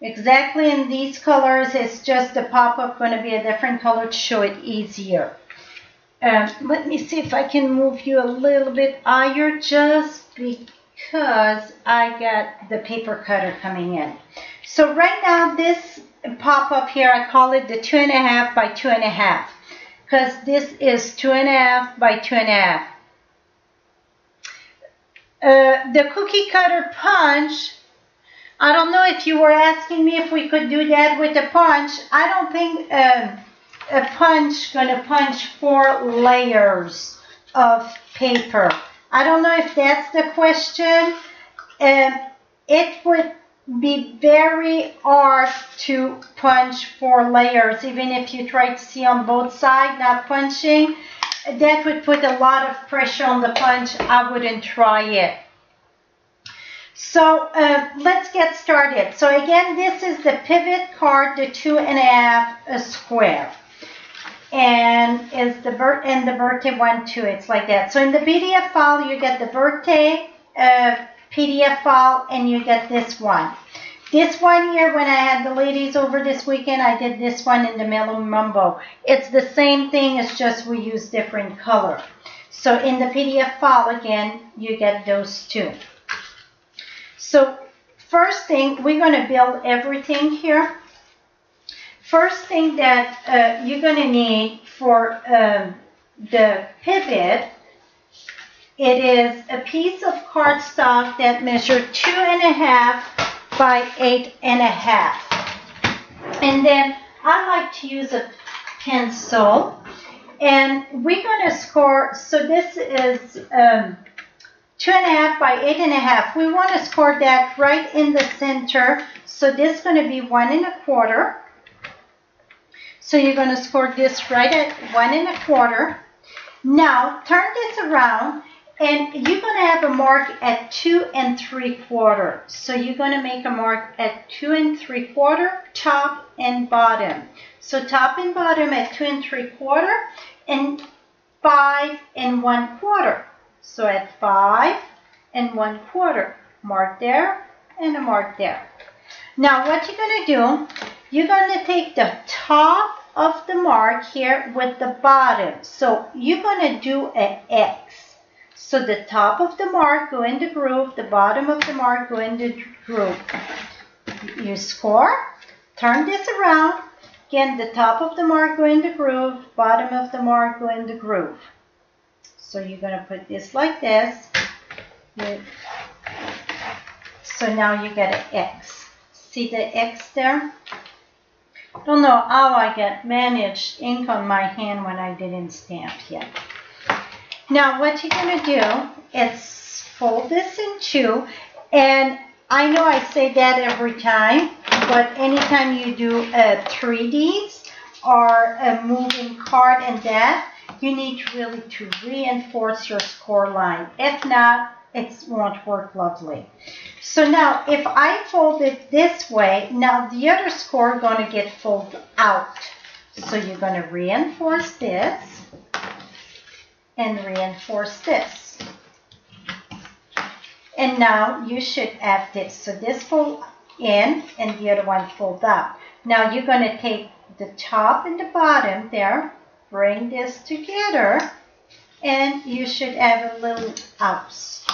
Exactly in these colors, it's just the pop-up going to be a different color to show it easier. Let me see if I can move you a little bit higher just because I got the paper cutter coming in. So right now this pop-up here, I call it the 2.5 by 2.5 because this is 2.5 by 2.5. The cookie cutter punch, I don't know if you were asking me if we could do that with a punch. I don't think a punch gonna punch 4 layers of paper. I don't know if that's the question. It would be very hard to punch 4 layers, even if you try to see on both sides, not punching. That would put a lot of pressure on the punch. I wouldn't try it. So let's get started. So again, this is the pivot card, the 2.5 square. And is the birthday one too. It's like that. So in the PDF file, you get the birthday PDF file, and you get this one. This one here, when I had the ladies over this weekend, I did this one in the Mellow Mumbo. It's the same thing, it's just we use different color. So in the PDF file, again, you get those two. So first thing, we're going to build everything here. First thing that you're going to need for the pivot, it is a piece of cardstock that measures 2.5 by 8.5. And then I like to use a pencil. And we're going to score, so this is 2.5 by 8.5. We want to score that right in the center. So this is going to be 1 1/4. So you're going to score this right at 1 1/4. Now turn this around. And you're going to have a mark at 2 3/4. So you're going to make a mark at 2 3/4, top and bottom. So top and bottom at 2 3/4 and 5 1/4. So at 5 1/4, mark there and a mark there. Now what you're going to do, you're going to take the top of the mark here with the bottom. So you're going to do an X. So the top of the mark go in the groove, the bottom of the mark go in the groove. You score, turn this around. Again, the top of the mark go in the groove, bottom of the mark go in the groove. So you're going to put this like this. So now you get an X. See the X there? Don't know how I managed ink on my hand when I didn't stamp yet. Now what you're going to do is fold this in 2, and I know I say that every time, but anytime you do 3Ds or a moving card and that, you need really to reinforce your score line. If not, it won't work lovely. So now if I fold it this way, now the other score is going to get folded out. So you're going to reinforce this and reinforce this. And now you should have this. So this fold in and the other one fold out. Now you're going to take the top and the bottom there, bring this together, and you should have a little oust.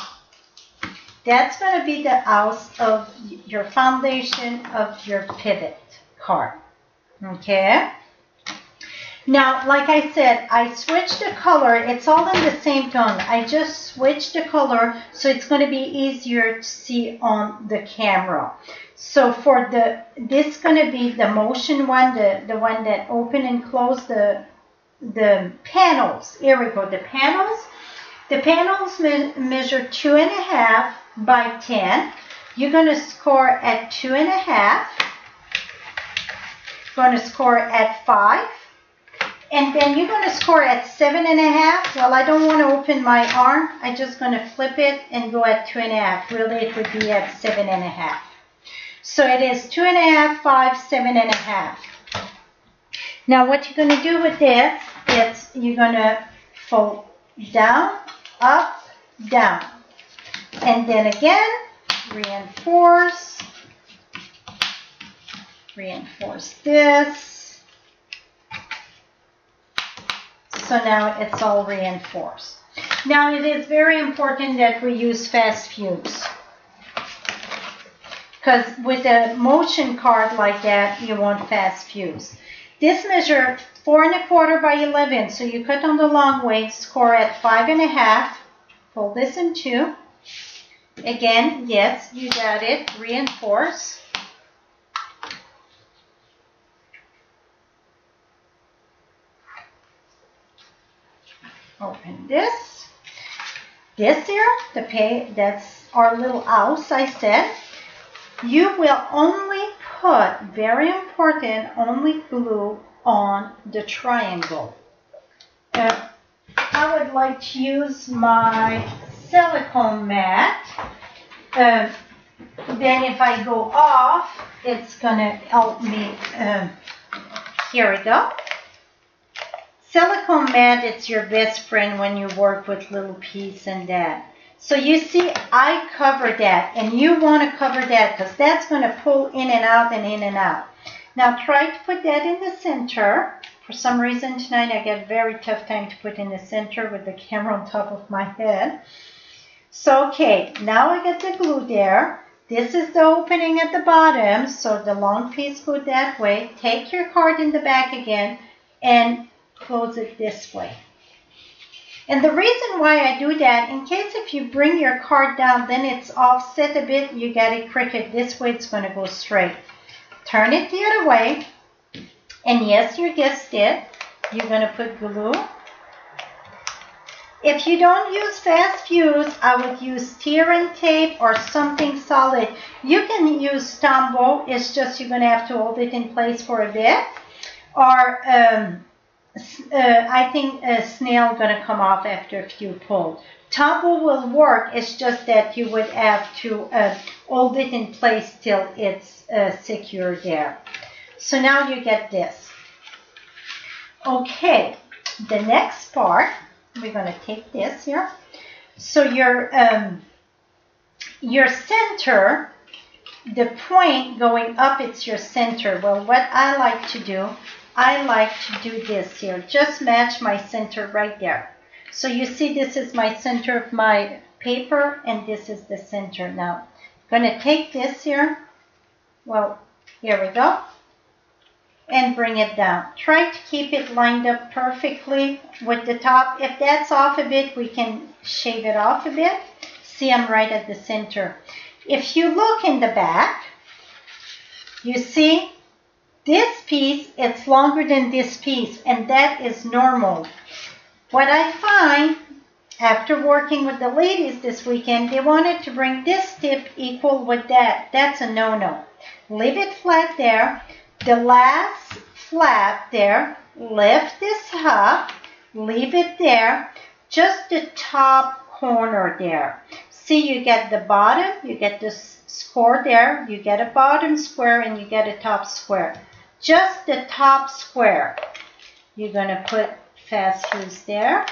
That's going to be the oust of your foundation of your pivot card. Okay? Now, like I said, I switched the color. It's all in the same tone. I just switched the color so it's going to be easier to see on the camera. So for this going to be the motion one, the one that open and close the panels. Here we go. The panels measure 2.5 by 10. You're going to score at 2.5. Going to score at 5. And then you're going to score at 7.5. Well, I don't want to open my arm. I'm just going to flip it and go at 2.5. Really, it would be at 7.5. So it is 2.5, 5, 7.5. Now what you're going to do with this is you're going to fold down, up, down. And then again, reinforce this. So now it's all reinforced. Now it is very important that we use fast fuse. Because with a motion card like that, you want fast fuse. This measure 4.25 by 11. So you cut on the long way, score at 5.5. Fold this in two. Again, yes, you got it. Reinforce. Open this. This here, that's our little oust I said. You will only put, very important, only glue on the triangle. I would like to use my silicone mat. Then if I go off, it's going to help me. Here we go. Silicone mat, it's your best friend when you work with little piece and that. So you see, I cover that, and you want to cover that because that's going to pull in and out and in and out. Now try to put that in the center. For some reason tonight I get a very tough time to put in the center with the camera on top of my head. So okay, now I got the glue there. This is the opening at the bottom, so the long piece go that way. Take your card in the back again and close it this way. And the reason why I do that, in case if you bring your card down, then it's offset a bit, you got it crooked. This way it's going to go straight. Turn it the other way. And yes, you guessed it. You're going to put glue. If you don't use fast fuse, I would use tear and tape or something solid. You can use Tombow. It's just you're going to have to hold it in place for a bit. Or I think a snail going to come off after a few pulls. Tombow will work. It's just that you would have to hold it in place till it's secure there. So now you get this. Okay, the next part, we're going to take this here. So your center, the point going up, it's your center. Well, what I like to do, I like to do this here. Just match my center right there. So you see this is my center of my paper and this is the center. Now, I'm going to take this here. Well, here we go. And bring it down. Try to keep it lined up perfectly with the top. If that's off a bit, we can shave it off a bit. See, I'm right at the center. If you look in the back, you see this piece, it's longer than this piece, and that is normal. What I find, after working with the ladies this weekend, they wanted to bring this tip equal with that. That's a no-no. Leave it flat there. The last flap there, lift this up, leave it there, just the top corner there. See, you get the bottom, you get this square there, you get a bottom square and you get a top square. Just the top square. You're going to put fast fuse there.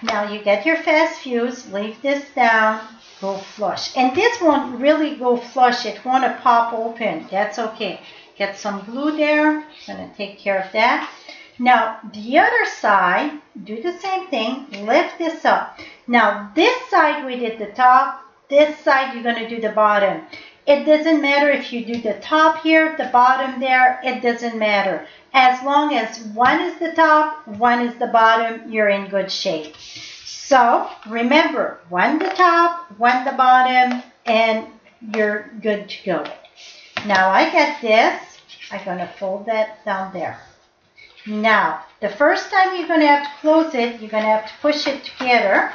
Now you get your fast fuse, leave this down, go flush. And this won't really go flush, it won't pop open. That's okay. Get some glue there. I'm going to take care of that. Now the other side, do the same thing, lift this up. Now this side we did the top, this side you're going to do the bottom. It doesn't matter if you do the top here, the bottom there, it doesn't matter. As long as one is the top, one is the bottom, you're in good shape. So remember, one the top, one the bottom, and you're good to go. Now I get this, I'm going to fold that down there. Now, the first time you're going to have to close it, you're going to have to push it together.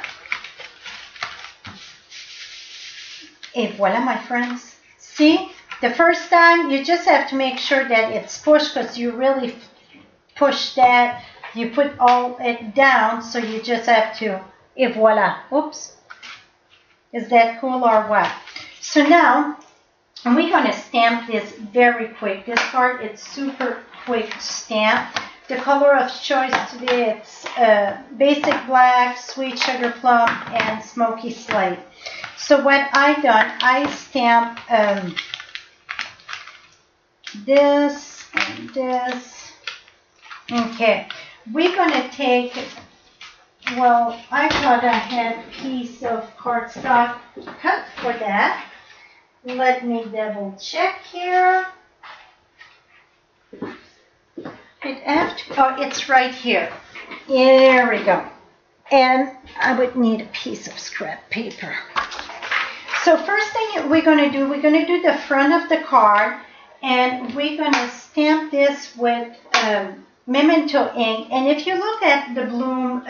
Et voila, my friends. See, the first time you just have to make sure that it's pushed, because you really push that. You put all it down, so you just have to, et voila. Oops. Is that cool or what? So now, we're going to stamp this very quick. This part, it's super quick stamp. The color of choice today, it's basic black, sweet sugar plum, and smoky slate. So what I done, I stamped this and this. Okay, we're gonna take, well, I thought I had a piece of cardstock cut for that. Let me double check here. Oh, it's right here. There we go. And I would need a piece of scrap paper. So first thing we're going to do the front of the card, and we're going to stamp this with Memento ink. And if you look at the Bloom,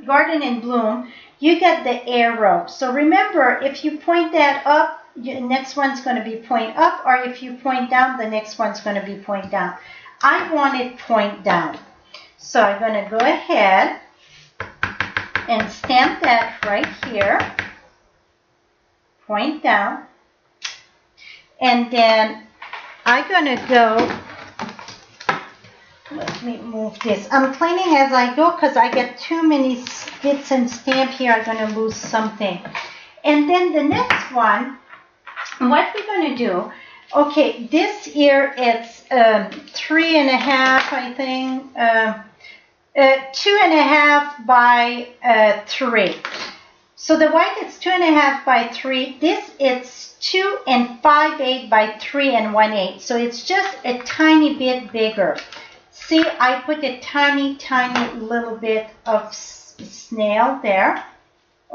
Garden in Bloom, you get the arrow. So remember, if you point that up, the next one's going to be point up, or if you point down, the next one's going to be point down. I want it point down. So I'm going to go ahead and stamp that right here. Point down. And then I'm going to go, let me move this. I'm cleaning as I go because I get too many bits and stamp here. I'm going to lose something. And then the next one, what we're going to do, okay, this here it's 3.5, I think, 2.5 by 3. So the white is 2.5 by 3. This is 2 5/8 by 3 1/8. So it's just a tiny bit bigger. See, I put a tiny little bit of snail there.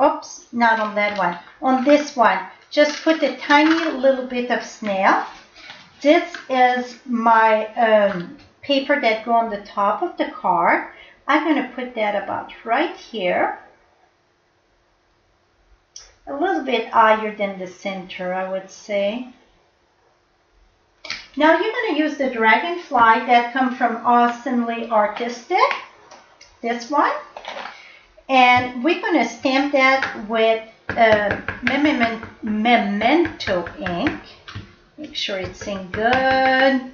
Oops, not on that one. On this one, just put a tiny little bit of snail. This is my paper that go on the top of the card. I'm going to put that about right here. A little bit higher than the center, I would say. Now you're going to use the dragonfly that come from Awesomely Artistic. This one. And we're going to stamp that with Memento ink. Make sure it's in good.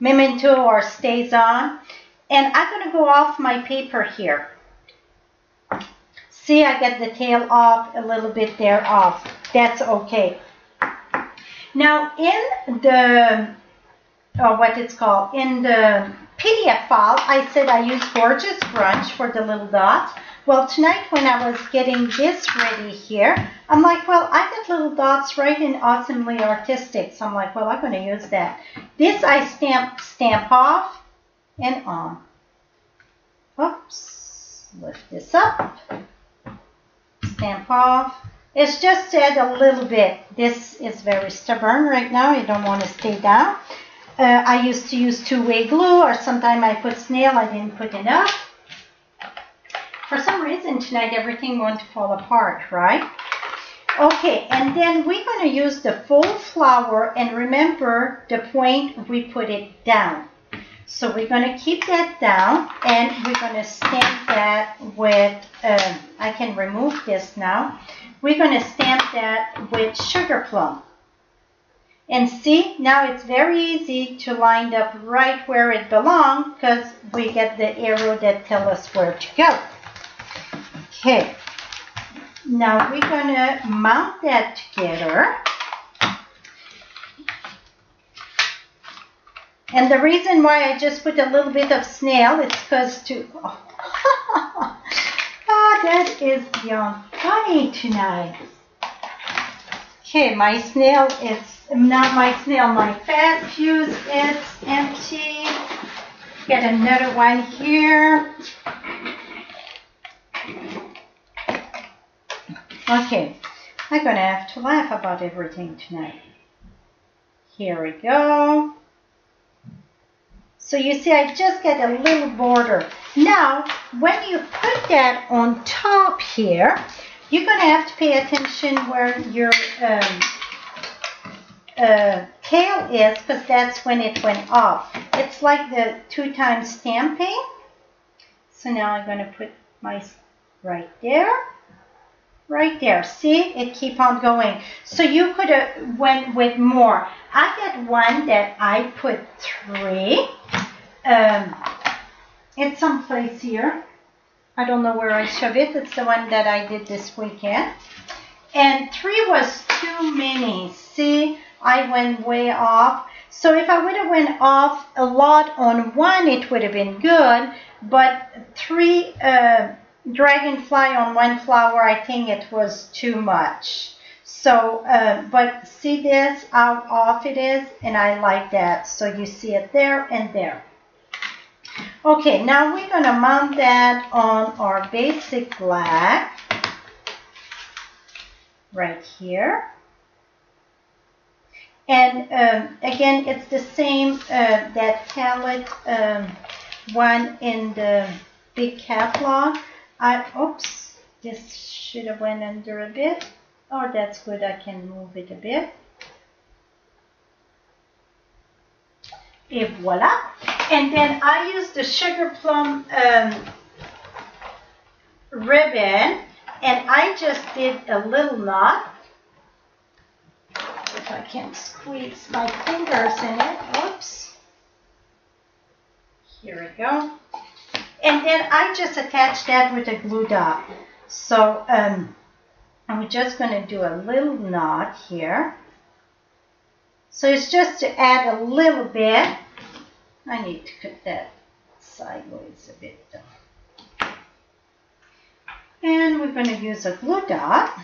Memento or stays on. And I'm going to go off my paper here. See, I get the tail off, a little bit there off. That's okay. Now in the, what it's called, in the PDF file, I said I use Gorgeous Grunge for the little dots. Well, tonight when I was getting this ready here, I'm like, well, I got little dots right in Awesomely Artistic. So I'm like, well, I'm going to use that. This I stamp off and on. Oops. Lift this up. Stamp off. It's just said a little bit. This is very stubborn right now. You don't want to stay down. I used to use two-way glue, or sometimes I put snail. I didn't put enough. For some reason tonight everything won't fall apart, right? Okay, and then we're going to use the full flower, and remember the point, we put it down. So we're going to keep that down, and we're going to stamp that with, I can remove this now. We're going to stamp that with sugar plum. And see, now it's very easy to line up right where it belongs because we get the arrow that tells us where to go. Okay, now we're gonna mount that together. And the reason why I just put a little bit of snail is because oh, that is beyond funny tonight. Okay, my snail is not my snail, my fat fuse is empty. Get another one here. Okay, I'm gonna have to laugh about everything tonight. Here we go. So you see, I just get a little border. Now, when you put that on top here, you're going to have to pay attention where your tail is, because that's when it went off. It's like the 2-time stamping. So now I'm going to put my right there. Right there. See, it keep on going. So you could have went with more. I got one that I put 3. It's someplace here. I don't know where I shove it. It's the one that I did this weekend. And 3 was too many. See, I went way off. So if I would have went off a lot on 1, it would have been good. But 3 dragonfly on 1 flower, I think it was too much. So, but see this, how off it is, and I like that. So you see it there and there. Okay, now we're going to mount that on our basic black right here. And again, it's the same, that palette one in the big catalog. Oops, this should have went under a bit. Oh, that's good, I can move it a bit. Et voila. And then I use the sugar plum ribbon, and I just did a little knot. If I can squeeze my fingers in it. Oops. Here we go. And then I just attach that with a glue dot. So I'm just going to do a little knot here. So it's just to add a little bit. I need to cut that sideways a bit though. And we're going to use a glue dot.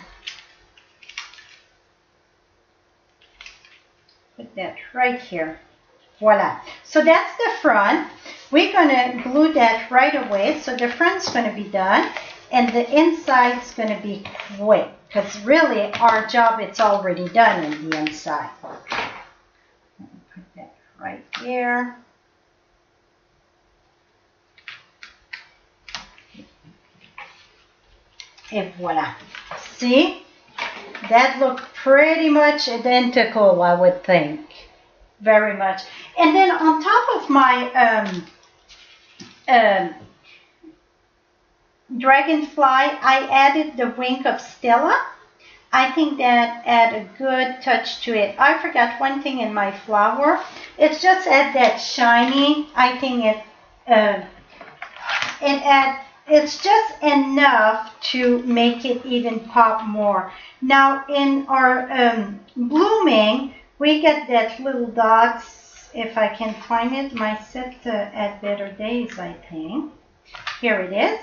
Put that right here. Voila. So that's the front. We're going to glue that right away. So the front's going to be done. And the inside's going to be quick. Because really our job, it's already done in the inside. Put that right there. And voila. See? That looked pretty much identical, I would think. Very much. And then on top of my dragonfly, I added the wing of Stella. I think that add a good touch to it. I forgot one thing in my flower. It's just add that shiny. I think it's just enough to make it even pop more. Now in our blooming, we get that little dots. If I can find it, my set at Better Days, I think. Here it is.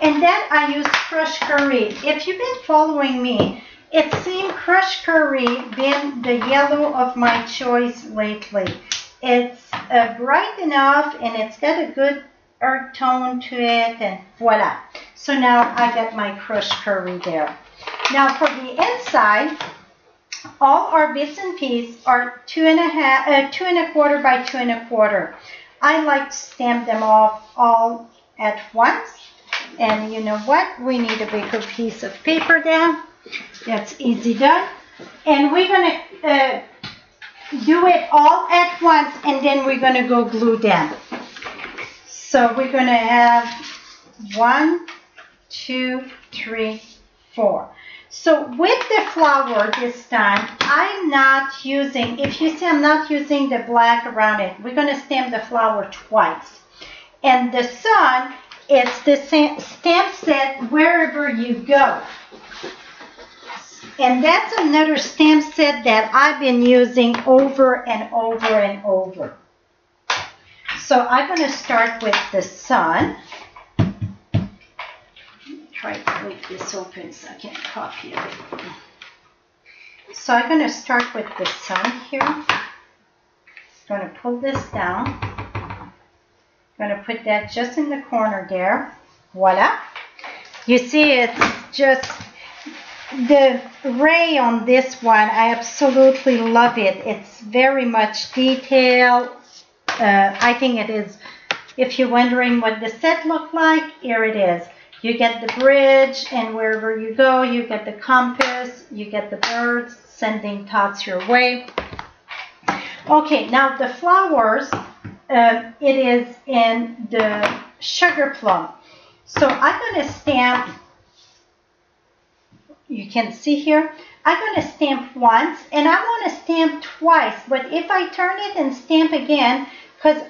And then I use crushed curry. If you've been following me, it seemed crushed curry been the yellow of my choice lately. It's bright enough and it's got a good earth tone to it, and voila. So now I got my crushed curry there. Now for the inside, all our bits and pieces are 2 1/4 by 2 1/4. I like to stamp them off all at once. And you know what? We need a bigger piece of paper there. That's easy done. And we're going to do it all at once, and then we're going to go glue them. So we're going to have 1, 2, 3, 4. So with the flower this time, I'm not using, if you see I'm not using the black around it, we're going to stamp the flower twice. And the sun it's the stamp set Wherever You Go. And that's another stamp set that I've been using over and over and over. So I'm going to start with the sun. Try to leave this open so I can copy it. So I'm going to start with the sun here. I'm going to pull this down. I'm going to put that just in the corner there. Voila. You see, it's just the ray on this one. I absolutely love it. It's very much detailed. I think it is. If you're wondering what the set looked like, here it is. You get the bridge, and wherever you go, you get the compass, you get the birds sending thoughts your way. Okay, now the flowers, it is in the sugar plum. So I'm going to stamp, you can see here, I'm going to stamp once, and I want to stamp twice, but if I turn it and stamp again, because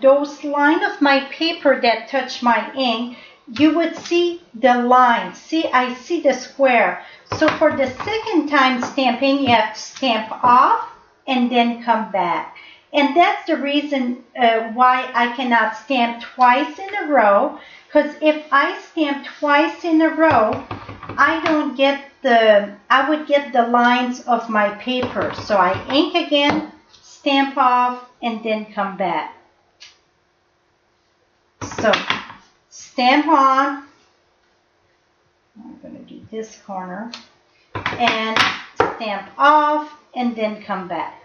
those lines of my paper that touch my ink, you would see the line. See, I see the square. So for the second time stamping, you have to stamp off and then come back. And that's the reason why I cannot stamp twice in a row. Because if I stamp twice in a row, I would get the lines of my paper. So I ink again, stamp off, and then come back. So stamp on, I'm going to do this corner, and stamp off, and then come back.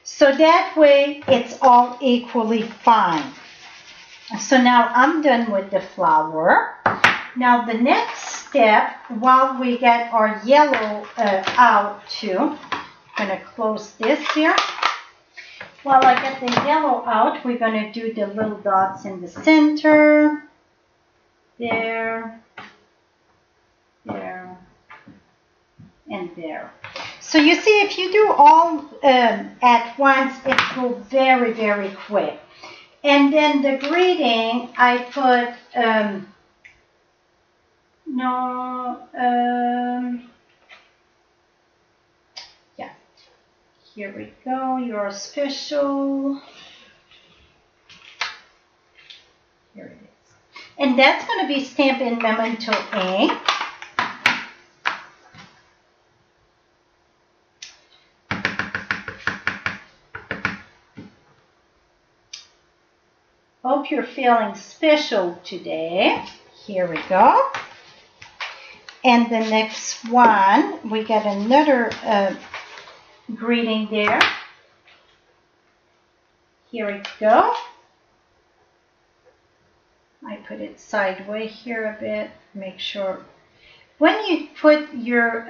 So that way it's all equally fine. So now I'm done with the flower. Now the next step, while we get our yellow out too, I'm going to close this here. While I get the yellow out, we're going to do the little dots in the center. There, there, and there. So you see, if you do all at once, it will very, very quick. And then the greeting, I put, yeah, here we go, you're special. Here it is. And that's going to be stamped in Memento ink. Hope you're feeling special today. Here we go. And the next one, we got another greeting there. Here we go. I put it sideways here a bit, make sure. When you put your,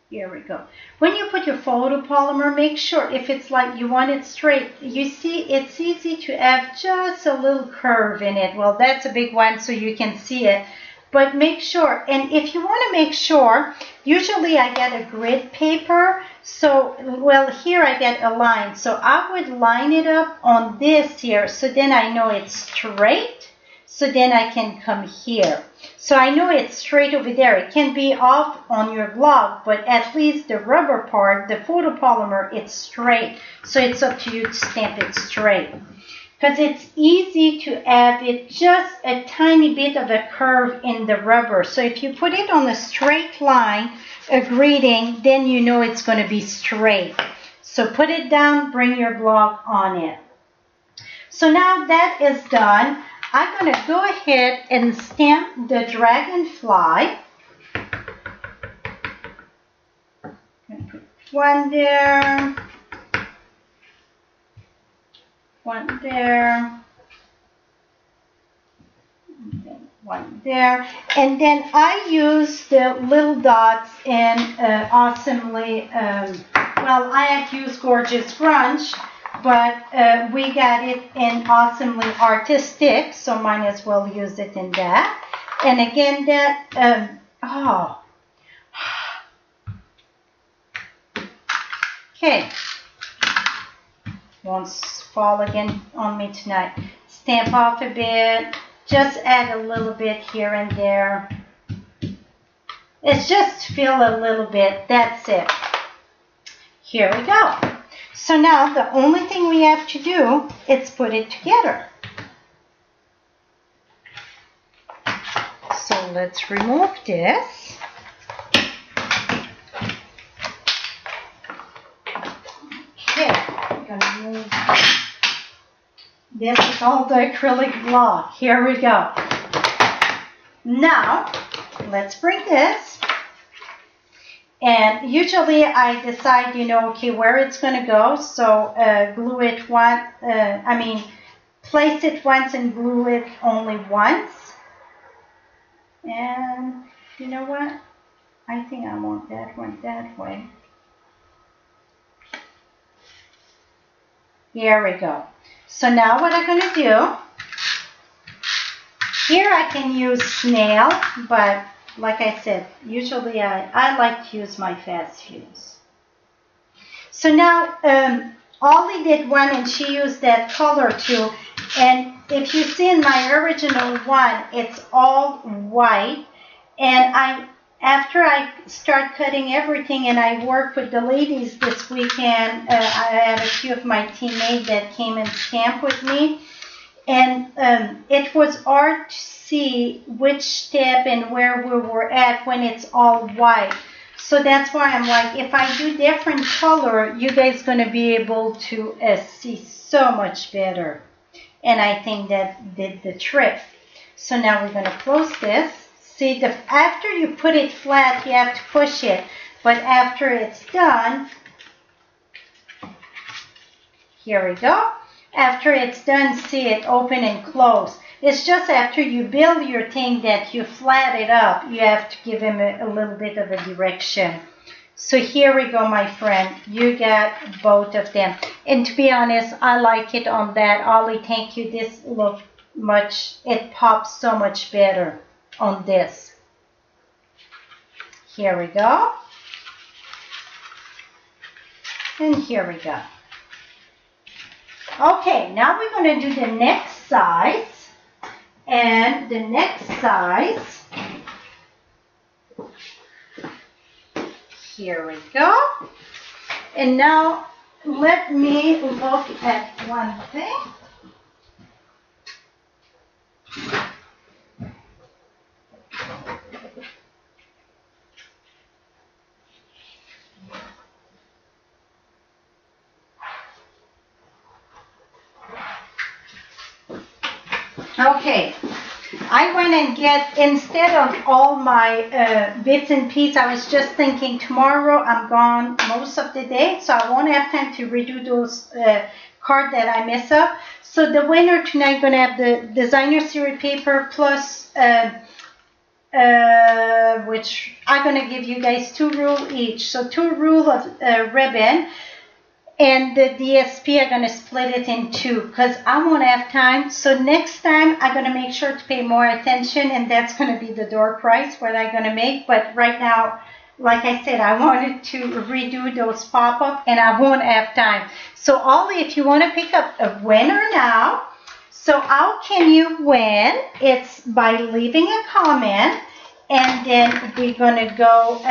here we go. When you put your photopolymer, make sure if it's like you want it straight, you see it's easy to have just a little curve in it. Well, that's a big one so you can see it. But make sure, and if you want to make sure, usually I get a grid paper. So, well, here I get a line. So I would line it up on this here. So then I know it's straight. So then I can come here. So I know it's straight over there. It can be off on your block, but at least the rubber part, the photopolymer, it's straight. So it's up to you to stamp it straight. Because it's easy to add it just a tiny bit of a curve in the rubber. So if you put it on a straight line, a greeting, then you know it's going to be straight. So put it down, bring your block on it. So now that is done, I'm going to go ahead and stamp the dragonfly. I'm going to put one there. One there, and then one there, and then I use the little dots in Awesomely, well, I had used Gorgeous Grunge, but we got it in Awesomely Artistic, so might as well use it in that. And again, that, okay, won't fall again on me tonight. stamp off a bit, just add a little bit here and there. It's just fill a little bit, that's it. Here we go. So now the only thing we have to do is put it together. So let's remove this. Okay, I'm gonna move. This is all the acrylic block. Here we go. Now, let's bring this. And usually I decide, okay, where it's going to go. So glue it once, place it once and glue it only once. And you know what? I think I want that one that way. Here we go. So now what I'm going to do, here I can use snail, but like I said, usually I like to use my fast fuse. So now Ollie did one and she used that color too. And if you see in my original one, it's all white. And after I start cutting everything and I work with the ladies this weekend, I had a few of my teammates that came and stamped with me. And it was hard to see which step and where we were at when it's all white. So that's why I'm like, if I do different color, you guys going to be able to see so much better. And I think that did the trick. So now we're going to close this. See, after you put it flat, you have to push it. But after it's done, here we go. After it's done, see it open and close. It's just after you build your thing that you flat it up. You have to give him a little bit of a direction. So here we go, my friend. You got both of them. And to be honest, I like it on that. Ollie, thank you. This looks much, it pops so much better on this. Here we go. And here we go. Okay, now we're going to do the next size. And the next size, here we go. And now let me look at one thing. Okay, I went and instead of all my bits and pieces, I was just thinking tomorrow I'm gone most of the day, so I won't have time to redo those cards that I mess up. So the winner tonight going to have the designer series paper plus, which I'm going to give you guys 2 rules each. So 2 rules of ribbon. And the DSP, I'm going to split it in 2 because I won't have time. So next time, I'm going to make sure to pay more attention, and that's going to be the door prize, what I'm going to make. But right now, like I said, I wanted to redo those pop-up, and I won't have time. So Ollie, if you want to pick up a winner now, so how can you win? It's by leaving a comment, and then we're going to go...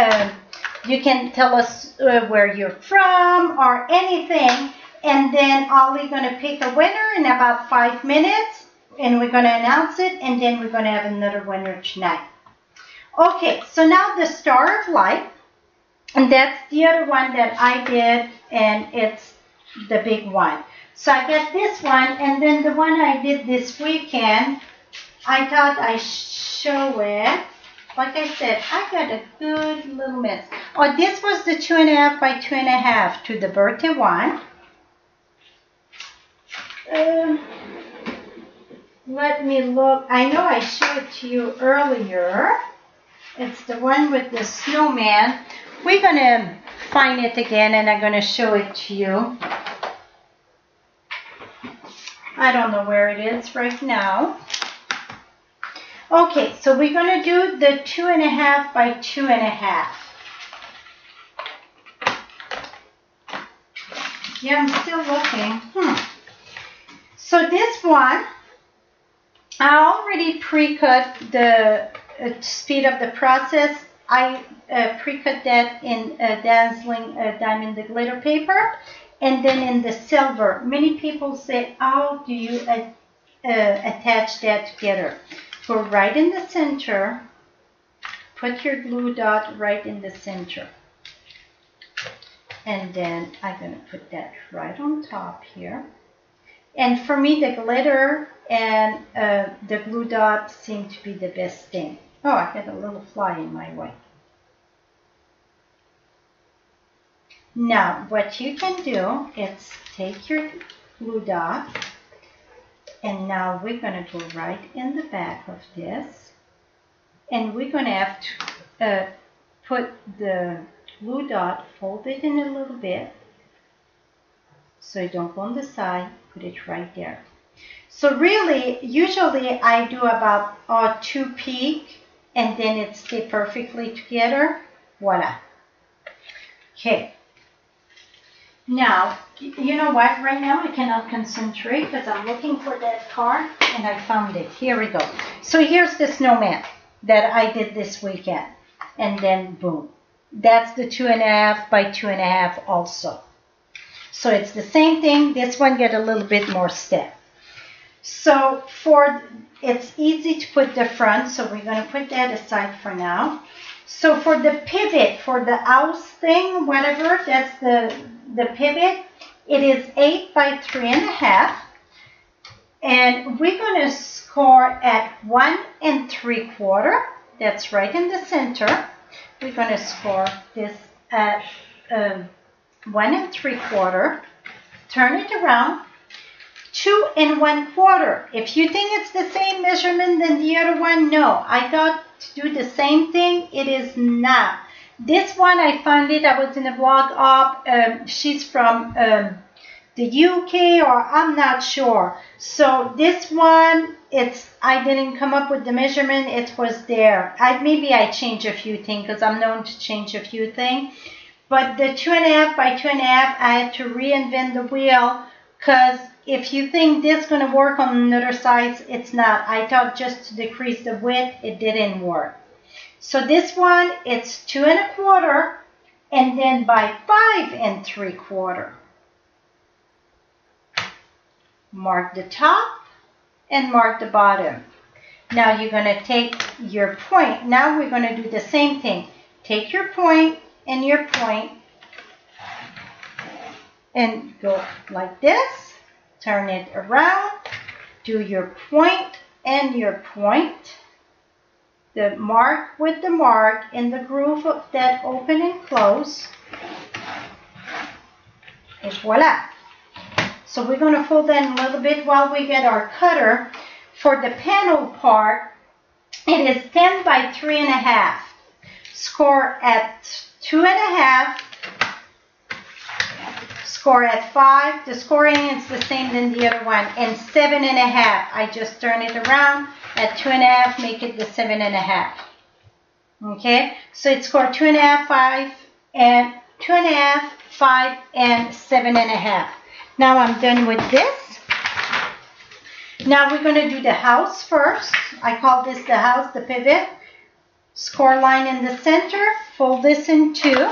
you can tell us where you're from or anything, and then Ollie's going to pick a winner in about 5 minutes, and we're going to announce it, and then we're going to have another winner tonight. Okay, so now the Star of Light, and that's the other one that I did, and it's the big one. So I got this one, and then the one I did this weekend, I thought I'd show it. Like I said, I got a good little mess. Oh, this was the 2.5 by 2.5 to the birthday one. Let me look. I know I showed it to you earlier. It's the one with the snowman. We're going to find it again, and I'm going to show it to you. I don't know where it is right now. Okay, so we're going to do the 2.5 by 2.5. Yeah, I'm still looking. So this one, I already pre-cut the to speed up the process. I pre-cut that in dazzling diamond glitter paper, and then in the silver. Many people say, how do you attach that together? Go right in the center, put your glue dot right in the center, and then I'm going to put that right on top here. And for me, the glitter and the glue dot seem to be the best thing. Oh, I got a little fly in my way. Now, what you can do is take your glue dot, and now we're going to go right in the back of this, and we're going to have to put the glue dot, fold it in a little bit, so it don't go on the side, put it right there. So really, usually I do about 2 peak, and then it stay perfectly together. Voila. Okay. Now, you know what? Right now I cannot concentrate because I'm looking for that card, and I found it. Here we go. So here's the snowman that I did this weekend, and then boom. That's the 2.5 by 2.5 also. So it's the same thing. This one get a little bit more stiff. So it's easy to put the front, so we're going to put that aside for now. So for the pivot, for the house thing, whatever, that's the pivot, it is 8 by 3.5. And we're going to score at 1 3/4. That's right in the center. We're going to score this at 1 3/4. Turn it around. 2 1/4. If you think it's the same measurement than the other one, no. I thought to do the same thing. It is not. This one, I found it. I was in a vlog up. She's from the UK, or I'm not sure. So this one, I didn't come up with the measurement. It was there. Maybe I changed a few things because I'm known to change a few things. But the 2.5 by 2.5, I had to reinvent the wheel, because if you think this is going to work on another side, it's not. I thought just to decrease the width, it didn't work. So this one, it's 2 1/4, and then by 5 3/4. Mark the top and mark the bottom. Now you're going to take your point. Now we're going to do the same thing. Take your point and your point and go like this. Turn it around. Do your point and your point. The mark with the mark in the groove of that open and close. And voila. So we're going to fold that a little bit while we get our cutter. For the panel part, it is 10 by 3.5. Score at 2.5. Score at 5. The scoring is the same than the other one. And 7.5. I just turn it around. At 2.5, make it the 7.5. Okay, so it's scored 2.5, 5, and 2.5, 5, and 7.5. Now I'm done with this. Now we're going to do the house first. I call this the house, the pivot. Score line in the center. Fold this in 2.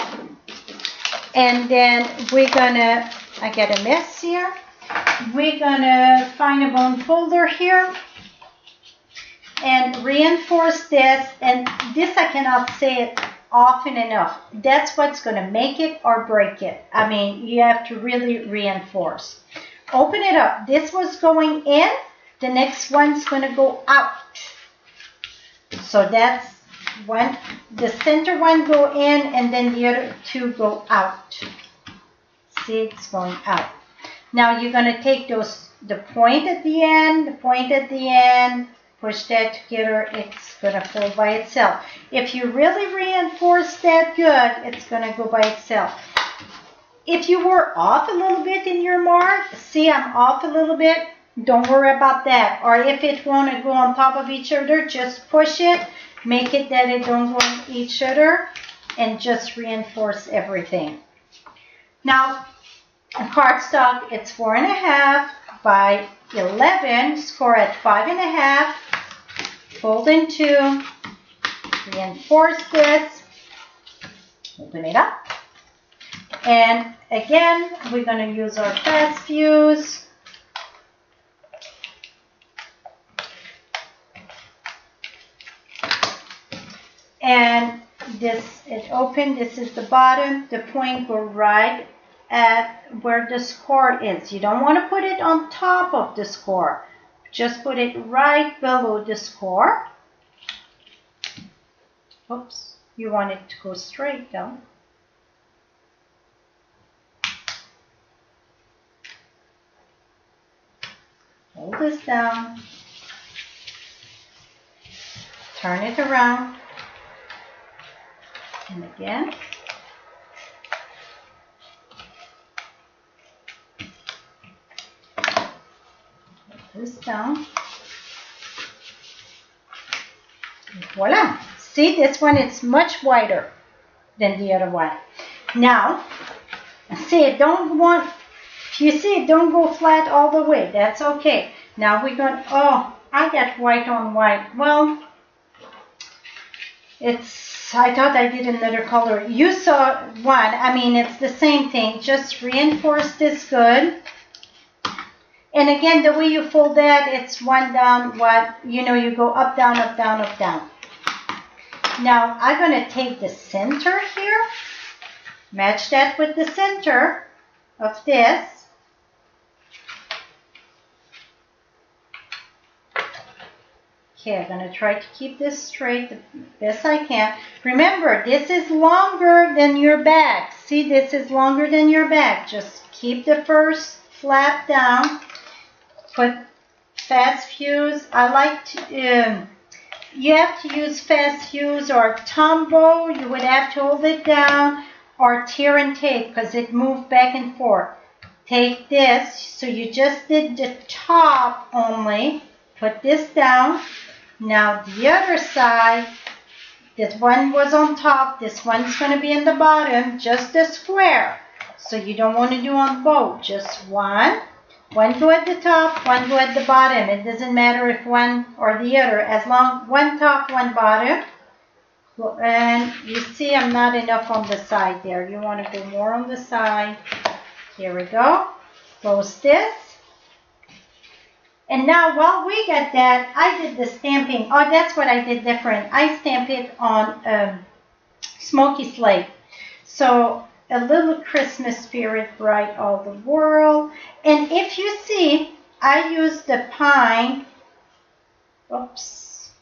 And then we're going to, I get a mess here. We're going to find a bone folder here and reinforce this. And this I cannot say it often enough. That's what's going to make it or break it. I mean, you have to really reinforce. Open it up. This was going in. The next one's going to go out. So that's one. The center one go in, and then the other 2 go out. See, it's going out. Now you're going to take the point at the end, the point at the end, push that together, it's going to fold by itself. If you really reinforce that good, it's going to go by itself. If you were off a little bit in your mark, see, I'm off a little bit, don't worry about that. Or if it want to go on top of each other, just push it, make it that it don't go on each other, and just reinforce everything. Now, cardstock, it's 4.5 by 11, score at 5.5. fold in two, reinforce this, open it up, and again, we're going to use our fast fuse. And this, it opened, this is the bottom, the point go right at where the score is. You don't want to put it on top of the score. Just put it right below the score. Oops, you want it to go straight down. Hold this down. Turn it around. And again. Put this down. And voila. See, this one is much wider than the other one. Now, see, it don't want, if you see it don't go flat all the way, that's okay. Now we're going, oh, I got white on white. Well, I thought I did another color. You saw one. I mean, it's the same thing. Just reinforce this good. And again, the way you fold that, it's one down, you go up, down, up, down, up, down. Now, I'm going to take the center here, match that with the center of this. Okay, I'm going to try to keep this straight the best I can. Remember, this is longer than your back. See, this is longer than your back. Just keep the first flap down. Put fast fuse. I like to, you have to use fast fuse or Tombow. You would have to hold it down, or tear and tape because it moved back and forth. Take this. So you just did the top only. Put this down. Now the other side, this one was on top, this one's going to be in the bottom, just a square. So you don't want to do on both, just one. One go at the top, one go at the bottom. It doesn't matter if one or the other, as long one top, one bottom. And you see I'm not enough on the side there. You want to go more on the side. Here we go. Close this. And now while we got that, I did the stamping. Oh, that's what I did different. I stamped it on smoky slate. So a little Christmas spirit, bright all the world. And if you see, I used the pine. Oops.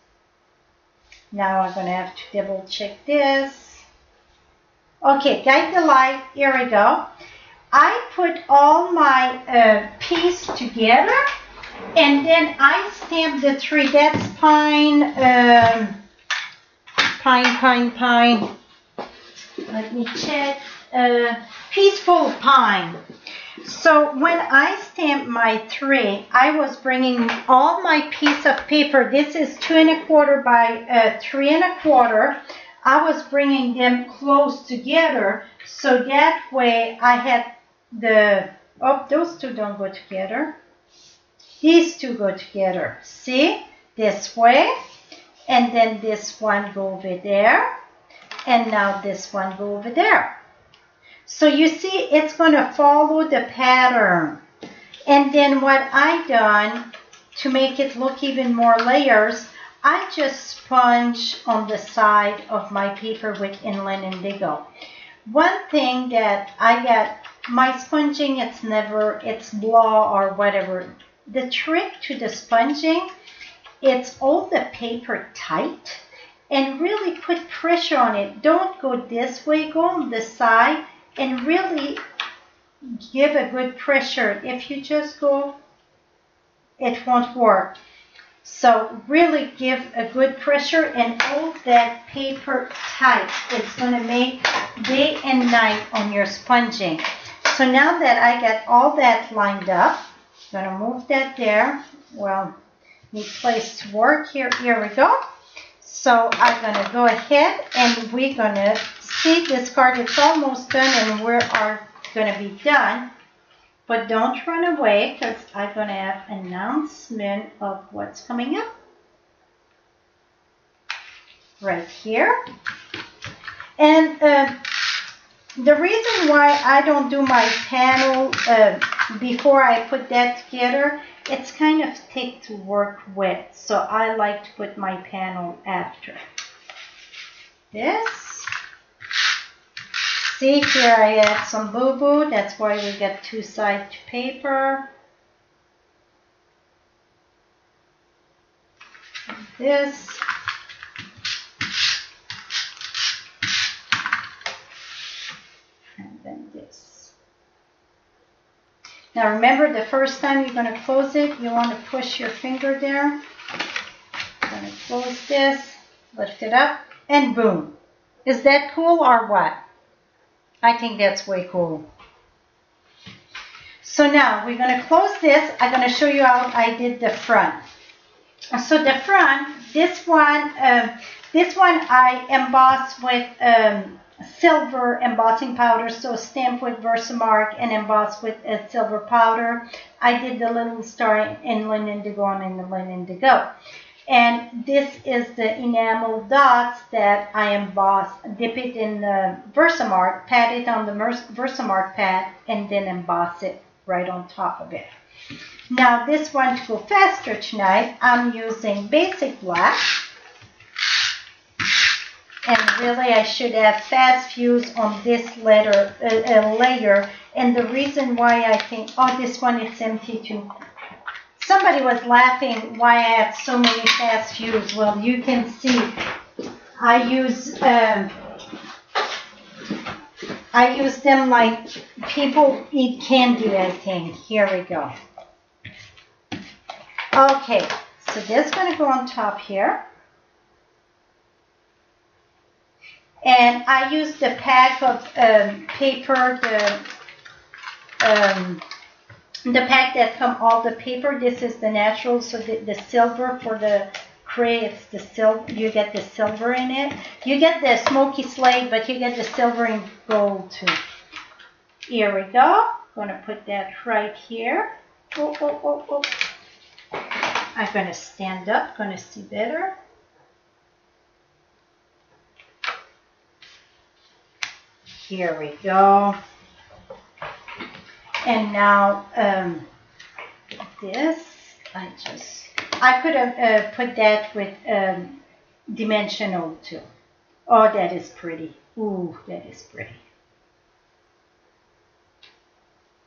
Now I'm going to have to double check this. Okay, guide the light. Here we go. I put all my pieces together. And then I stamped the tree. That's pine, pine. Let me check. Peaceful pine. So when I stamped my tree, I was bringing all my piece of paper. This is 2 1/4 by 3 1/4. I was bringing them close together. So that way I had the, oh, those two don't go together. These two go together. See? This way. And then this one go over there. And now this one go over there. So you see, it's going to follow the pattern. And then what I done to make it look even more layers, I just sponge on the side of my paper with Inland Indigo. One thing that I got, my sponging, it's blah or whatever. The trick to the sponging, it's hold the paper tight and really put pressure on it. Don't go this way, go on the side and really give a good pressure. If you just go, it won't work. So really give a good pressure and hold that paper tight. It's going to make day and night on your sponging. So now that I got all that lined up, I'm going to move that there. Well, need place to work here. Here we go. So I'm going to go ahead and we're going to see this card. It's almost done and we are going to be done. But don't run away because I'm going to have an announcement of what's coming up. right here. And the reason why I don't do my panel before I put that together, it's kind of thick to work with, so I like to put my panel after. This. See, here I add some boo-boo, that's why we get two-sided paper. This. And then this. Now remember, the first time you're going to close it, you want to push your finger there. I'm going to close this, lift it up, and boom. Is that cool or what? I think that's way cool. So now we're going to close this. I'm going to show you how I did the front. So the front, this one I embossed with silver embossing powder, so stamped with Versamark and embossed with a silver powder. I did the little star in Lynn Indigo and in the Lynn Indigo. And this is the enamel dots that I embossed, dip it in the Versamark, pat it on the Versamark pad, and then emboss it right on top of it. Now this one, to go faster tonight, I'm using basic black. And really I should have fast fuse on this layer. And the reason why I think, oh, this one is empty too. Somebody was laughing why I have so many fast fuse. Well, you can see I use them like people eat candy, I think. Here we go. Okay, so this is going to go on top here. And I used the pack of paper, the pack that come all the paper. This is the natural, so the silver for the cray, it's the silver. You get the silver in it. You get the smoky slate, but you get the silver and gold too. Here we go. Going to put that right here. Oh, oh, oh, oh. I'm going to stand up. Going to see better. Here we go. And now this, I could have put that with dimensional too. Oh, that is pretty. Ooh, that is pretty.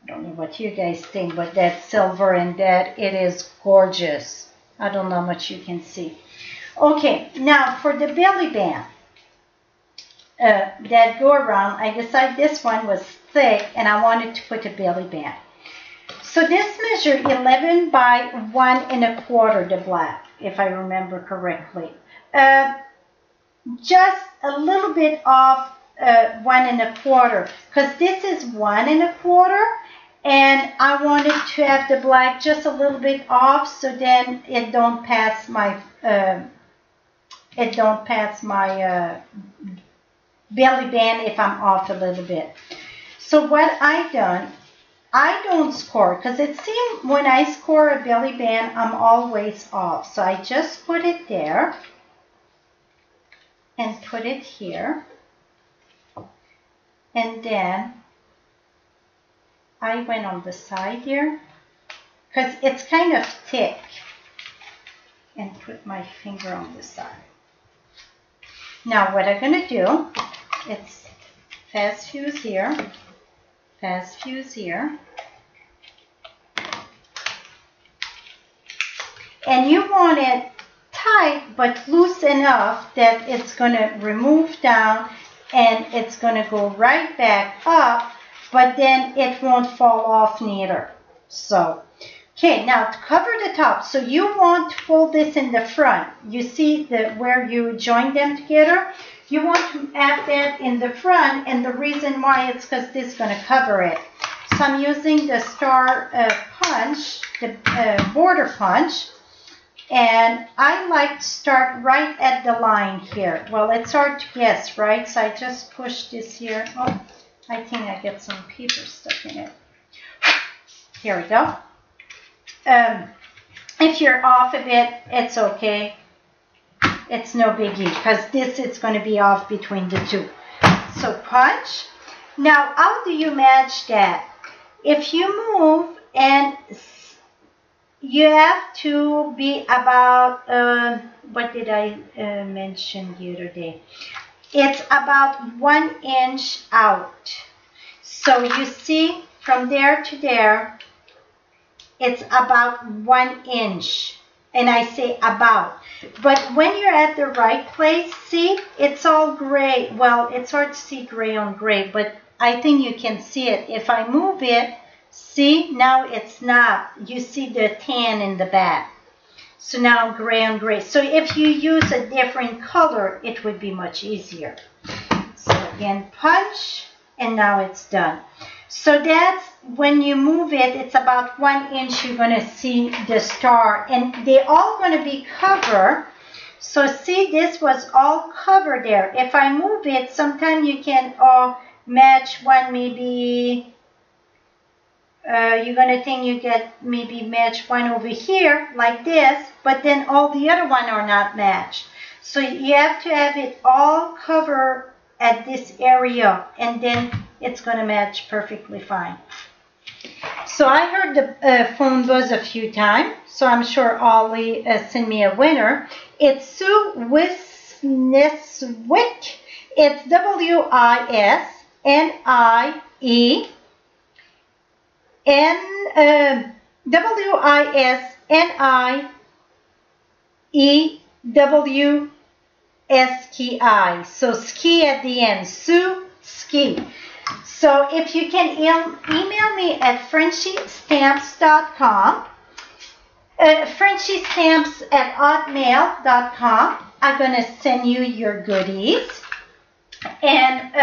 I don't know what you guys think, but that silver and that, it is gorgeous. I don't know how much you can see. Okay, now for the belly band that go around, I decided this one was thick and I wanted to put a belly band. So this measured 11 by 1 1/4, the black, if I remember correctly. Just a little bit off 1 1/4, because this is 1 1/4, and I wanted to have the black just a little bit off, so then it don't pass my belly band if I'm off a little bit. So what I done, I don't score, because it seems when I score a belly band, I'm always off. So I just put it there and put it here. And then I went on the side here, because it's kind of thick, and put my finger on the side. Now what I'm going to do, it's fast fuse here, fast fuse here. And you want it tight but loose enough that it's going to remove down and it's going to go right back up, but then it won't fall off neither. So, okay, now to cover the top, so you want to fold this in the front. You see where you join them together? You want to have that in the front, and the reason why it's because this is going to cover it. So I'm using the star punch, the border punch, and I like to start right at the line here. Well, it's hard to guess, right? So I just push this here. Oh, I think I get some paper stuck in it. Here we go. If you're off a bit, it's okay. it's no biggie because this is going to be off between the two. So punch. Now, how do you match that? If you move, and you have to be about, what did I mention the other day? It's about 1 inch out. So you see from there to there, it's about 1 inch. And I say about. But when you're at the right place, see, it's all gray. Well, it's hard to see gray on gray, but I think you can see it. If I move it, see, now it's not. You see the tan in the back. So now gray on gray. So if you use a different color, it would be much easier. So again, punch, and now it's done. So that's when you move it, it's about 1 inch, you're going to see the star. And they're all going to be covered. So see, this was all covered there. If I move it, sometimes you can match one, maybe you're going to think you get maybe match one over here like this, but then all the other one are not matched. So you have to have it all covered at this area, and then it's going to match perfectly fine. So I heard the phone buzz a few times, so I'm sure Ollie sent me a winner. It's Sue Wisniewicz. It's Wisniewski. So ski at the end. Sue Ski. So if you can email me at frenchiestamps.com, frenchiestamps@hotmail.com. I'm going to send you your goodies. And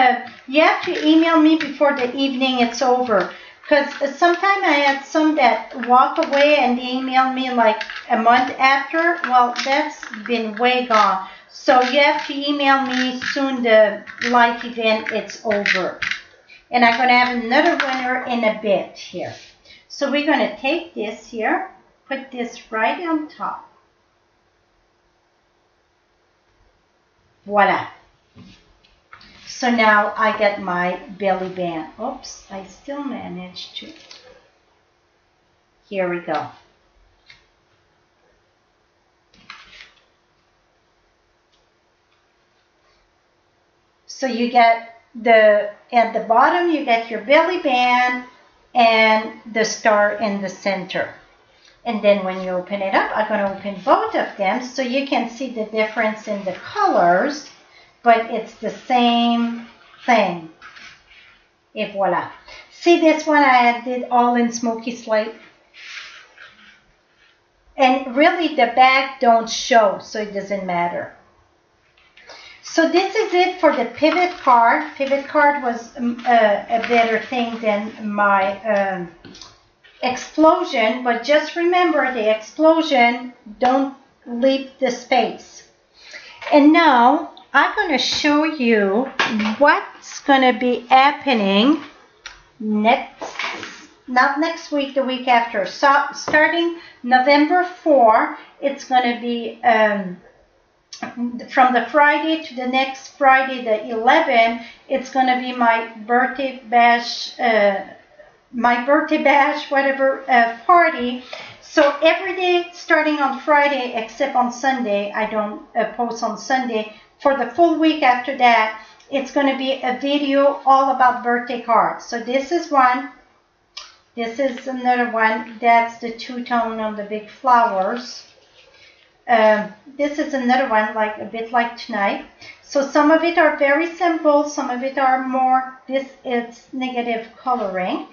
you have to email me before the evening it's over. Because sometimes I had some that walk away and they email me like a month after. Well, that's been way gone. So you have to email me soon the live event it's over. And I'm going to have another winner in a bit here. So we're going to take this here, put this right on top. Voila. So now I get my belly band. Oops, I still managed to. Here we go. So you get at the bottom, you get your belly band and the star in the center. And then when you open it up, I'm going to open both of them so you can see the difference in the colors, but it's the same thing. Et voila. See this one I did all in smoky slate? And really the back don't show, so it doesn't matter. So this is it for the pivot card. Pivot card was a better thing than my explosion, but just remember the explosion, don't leave the space. And now I'm going to show you what's going to be happening not next week, the week after. So starting November 4, it's going to be from the Friday to the next Friday, the 11th, it's going to be my birthday bash, party. So every day starting on Friday, except on Sunday, I don't post on Sunday. For the full week after that, it's going to be a video all about birthday cards. So this is one. This is another one. That's the two-tone on the big flowers. This is another one, like a bit like tonight. So some of it are very simple, some of it are more, this is negative coloring.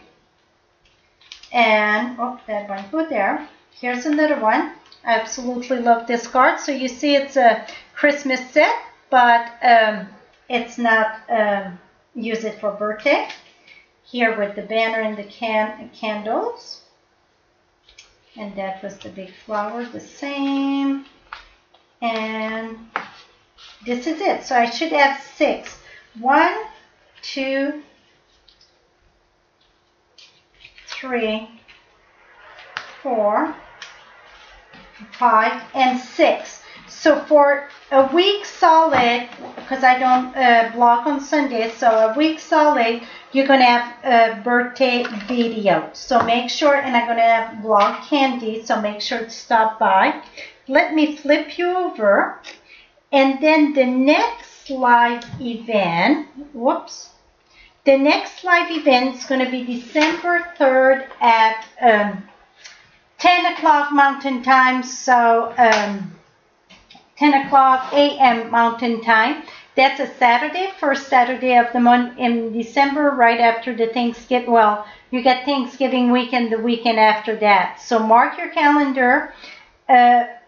And, oh, that one go there. Here's another one. I absolutely love this card. So you see it's a Christmas set, but it's not, use it for birthday. Here with the banner and the candles. And that was the big flower, the same. And this is it. So I should have 6. 1, 2, 3, 4, 5, and 6. So for a week solid, because I don't blog on Sunday, so a week solid, you're going to have a birthday video. So make sure, and I'm going to have blog candy, so make sure to stop by. Let me flip you over. And then the next live event, whoops. The next live event is going to be December 3rd at 10 o'clock Mountain Time, so 10 o'clock a.m. Mountain Time. That's a Saturday, first Saturday of the month in December, right after the Thanksgiving. Well, you get Thanksgiving weekend the weekend after that. So mark your calendar.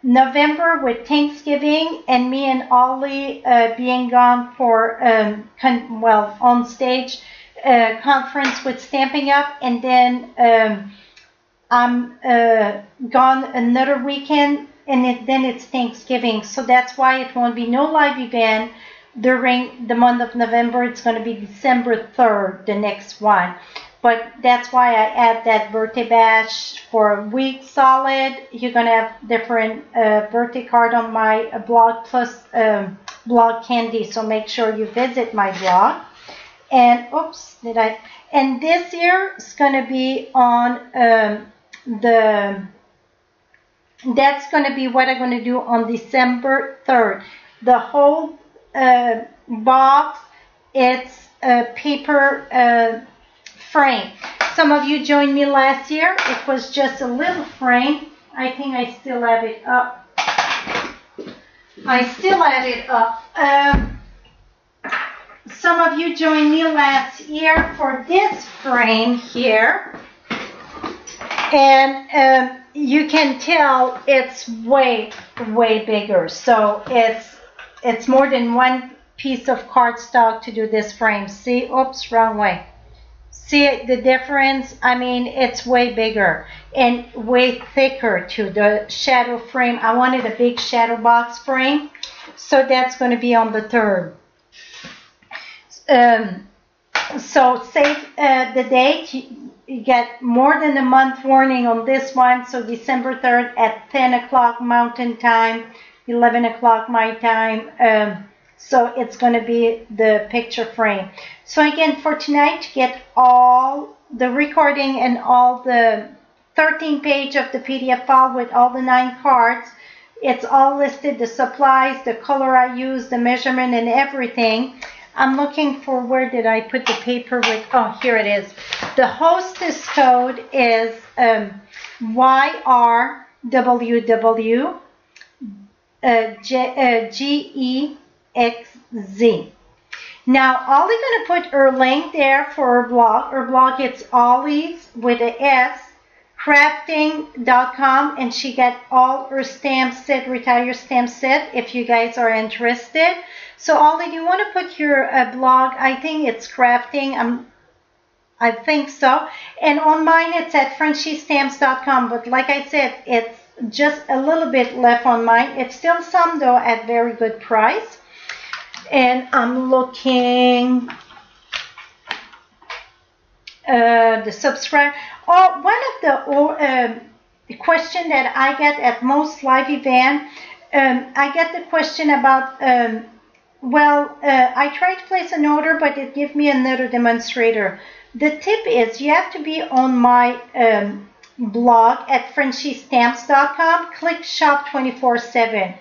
November with Thanksgiving and me and Ollie being gone for, on stage conference with Stampin' Up! And then I'm gone another weekend, and then it's Thanksgiving. So that's why it won't be no live event during the month of November. It's going to be December 3rd, the next one. But that's why I add that birthday bash for a week solid. You're going to have different birthday card on my blog plus blog candy. So make sure you visit my blog. And and this year it's going to be on that's going to be what I'm going to do on December 3rd. The whole box, it's a paper frame. Some of you joined me last year. It was just a little frame. I think I still have it up. Some of you joined me last year for this frame here. And you can tell it's way, way bigger. So it's more than one piece of cardstock to do this frame. See? Oops, wrong way. See the difference? I mean, it's way bigger and way thicker too. The shadow frame, I wanted a big shadow box frame. So that's going to be on the 3rd. So save the date. You get more than a month warning on this one. So December 3rd at 10 o'clock Mountain Time, 11 o'clock my time. So it's going to be the picture frame. So again, for tonight, to get all the recording and all the 13 page of the PDF file with all the 9 cards, it's all listed, the supplies, the color I use, the measurement and everything. I'm looking for, where did I put the paper with, oh, here it is. The hostess code is YRWW GEXZ. Now, Ollie going to put her link there for her blog. Her blog, it's Ollie's with a S, crafting.com, and she got all her stamp set, retire stamp set, if you guys are interested. So, Ollie, do you want to put your blog? I think it's crafting. I think so. And on mine, it's at FrenchieStamps.com. But like I said, it's just a little bit left on mine. It's still some, though, at very good price. And I'm looking the subscribe. Oh, one of the question that I get at most live event, I get the question about, I tried to place an order, but it gives me another demonstrator. The tip is you have to be on my blog at FrenchieStamps.com. Click Shop 24/7.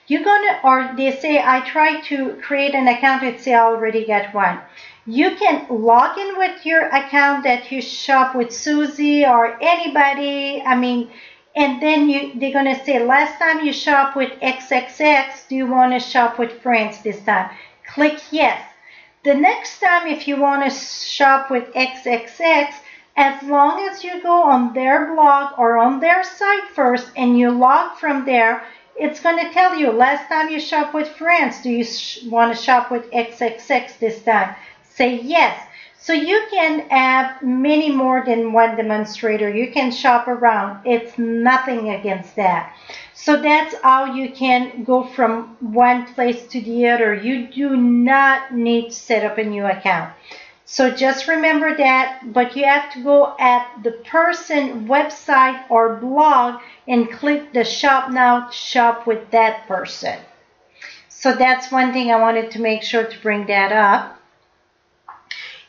You're gonna, or they say I tried to create an account. It say I already got one. You can log in with your account that you shop with Susie or anybody. I mean, and then they're gonna say last time you shop with XXX. Do you want to shop with friends this time? Click yes. The next time, if you want to shop with XXX, as long as you go on their blog or on their site first and you log from there, it's going to tell you last time you shop with friends, do you want to shop with XXX this time? Say yes. So you can have many more than one demonstrator. You can shop around. It's nothing against that. So that's how you can go from one place to the other. You do not need to set up a new account. So just remember that, but you have to go at the person website or blog and click the shop now to shop with that person. So that's one thing I wanted to make sure to bring that up.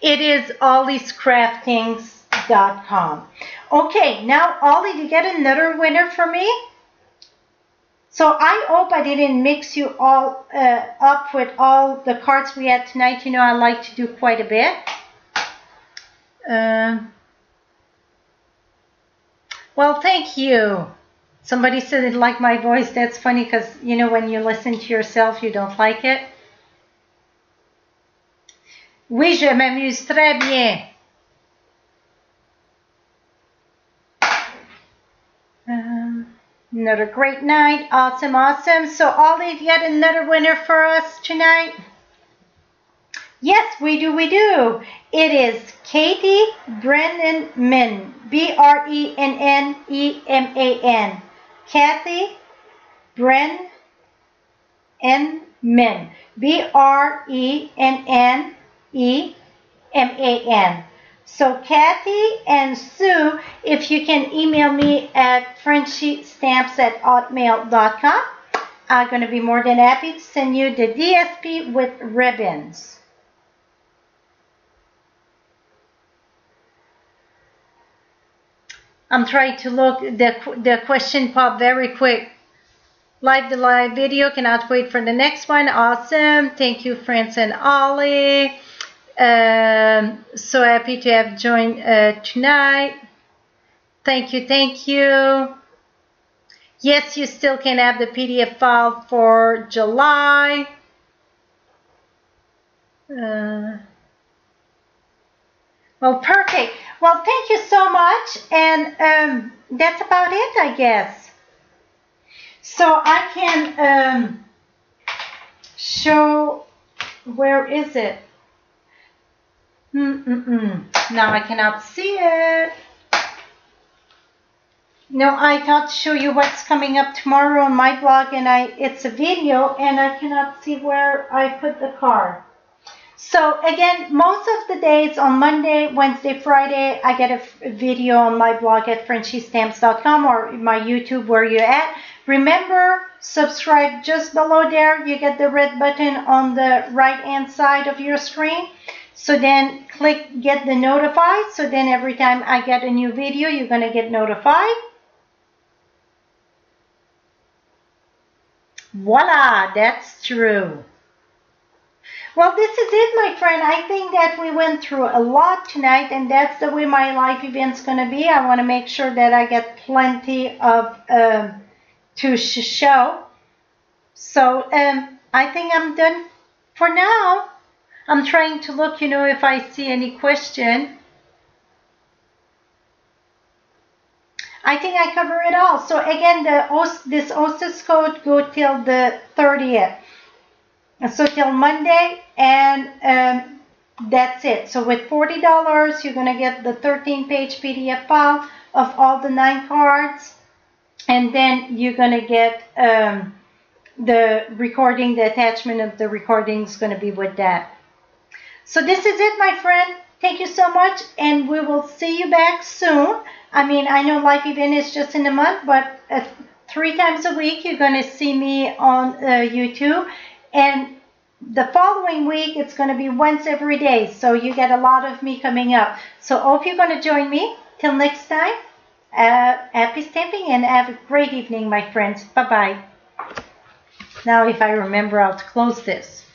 It is olliescraftings.com. Okay, now Ollie, did you get another winner for me? So I hope I didn't mix you all up with all the cards we had tonight. You know, I like to do quite a bit. Well, thank you. Somebody said it like my voice. That's funny because, you know, when you listen to yourself, you don't like it. Oui, je m'amuse très bien. Another great night. Awesome, awesome. So, Ollie, you got another winner for us tonight? Yes, we do, we do. It is Katie Brenneman. Brenneman. Kathy Brenneman. Brenneman. So Kathy and Sue, if you can email me at frenchiestamps@hotmail.com, I'm going to be more than happy to send you the DSP with ribbons. I'm trying to look, the question popped very quick. The live video, cannot wait for the next one. Awesome. Thank you, France and Ollie. So happy to have joined tonight. Thank you, thank you. Yes, you still can have the PDF file for July. Well, perfect. Well, thank you so much. And that's about it, I guess. So I can show, where is it? Now I cannot see it. No, I thought to show you what's coming up tomorrow on my blog, and it's a video, and I cannot see where I put the card. So again, most of the days on Monday, Wednesday, Friday, I get a video on my blog at frenchiestamps.com or my YouTube, where you're at. Remember, subscribe just below there. You get the red button on the right hand side of your screen. So then click get the notified. So then every time I get a new video, you're going to get notified. Voila, that's true. Well, this is it, my friend. I think that we went through a lot tonight, and that's the way my live event's going to be. I want to make sure that I get plenty of to show. So I think I'm done for now. I'm trying to look, you know, if I see any question. I think I cover it all. So again, this OSIS code go till the 30th. So till Monday, and that's it. So with $40, you're going to get the 13-page PDF file of all the 9 cards. And then you're going to get the recording, the attachment of the recording is going to be with that. So this is it, my friend. Thank you so much, and we will see you back soon. I mean, I know live event is just in a month, but 3 times a week you're going to see me on YouTube. And the following week, it's going to be once every day. So you get a lot of me coming up. So hope you're going to join me. Till next time, happy stamping and have a great evening, my friends. Bye-bye. Now, if I remember how to close this.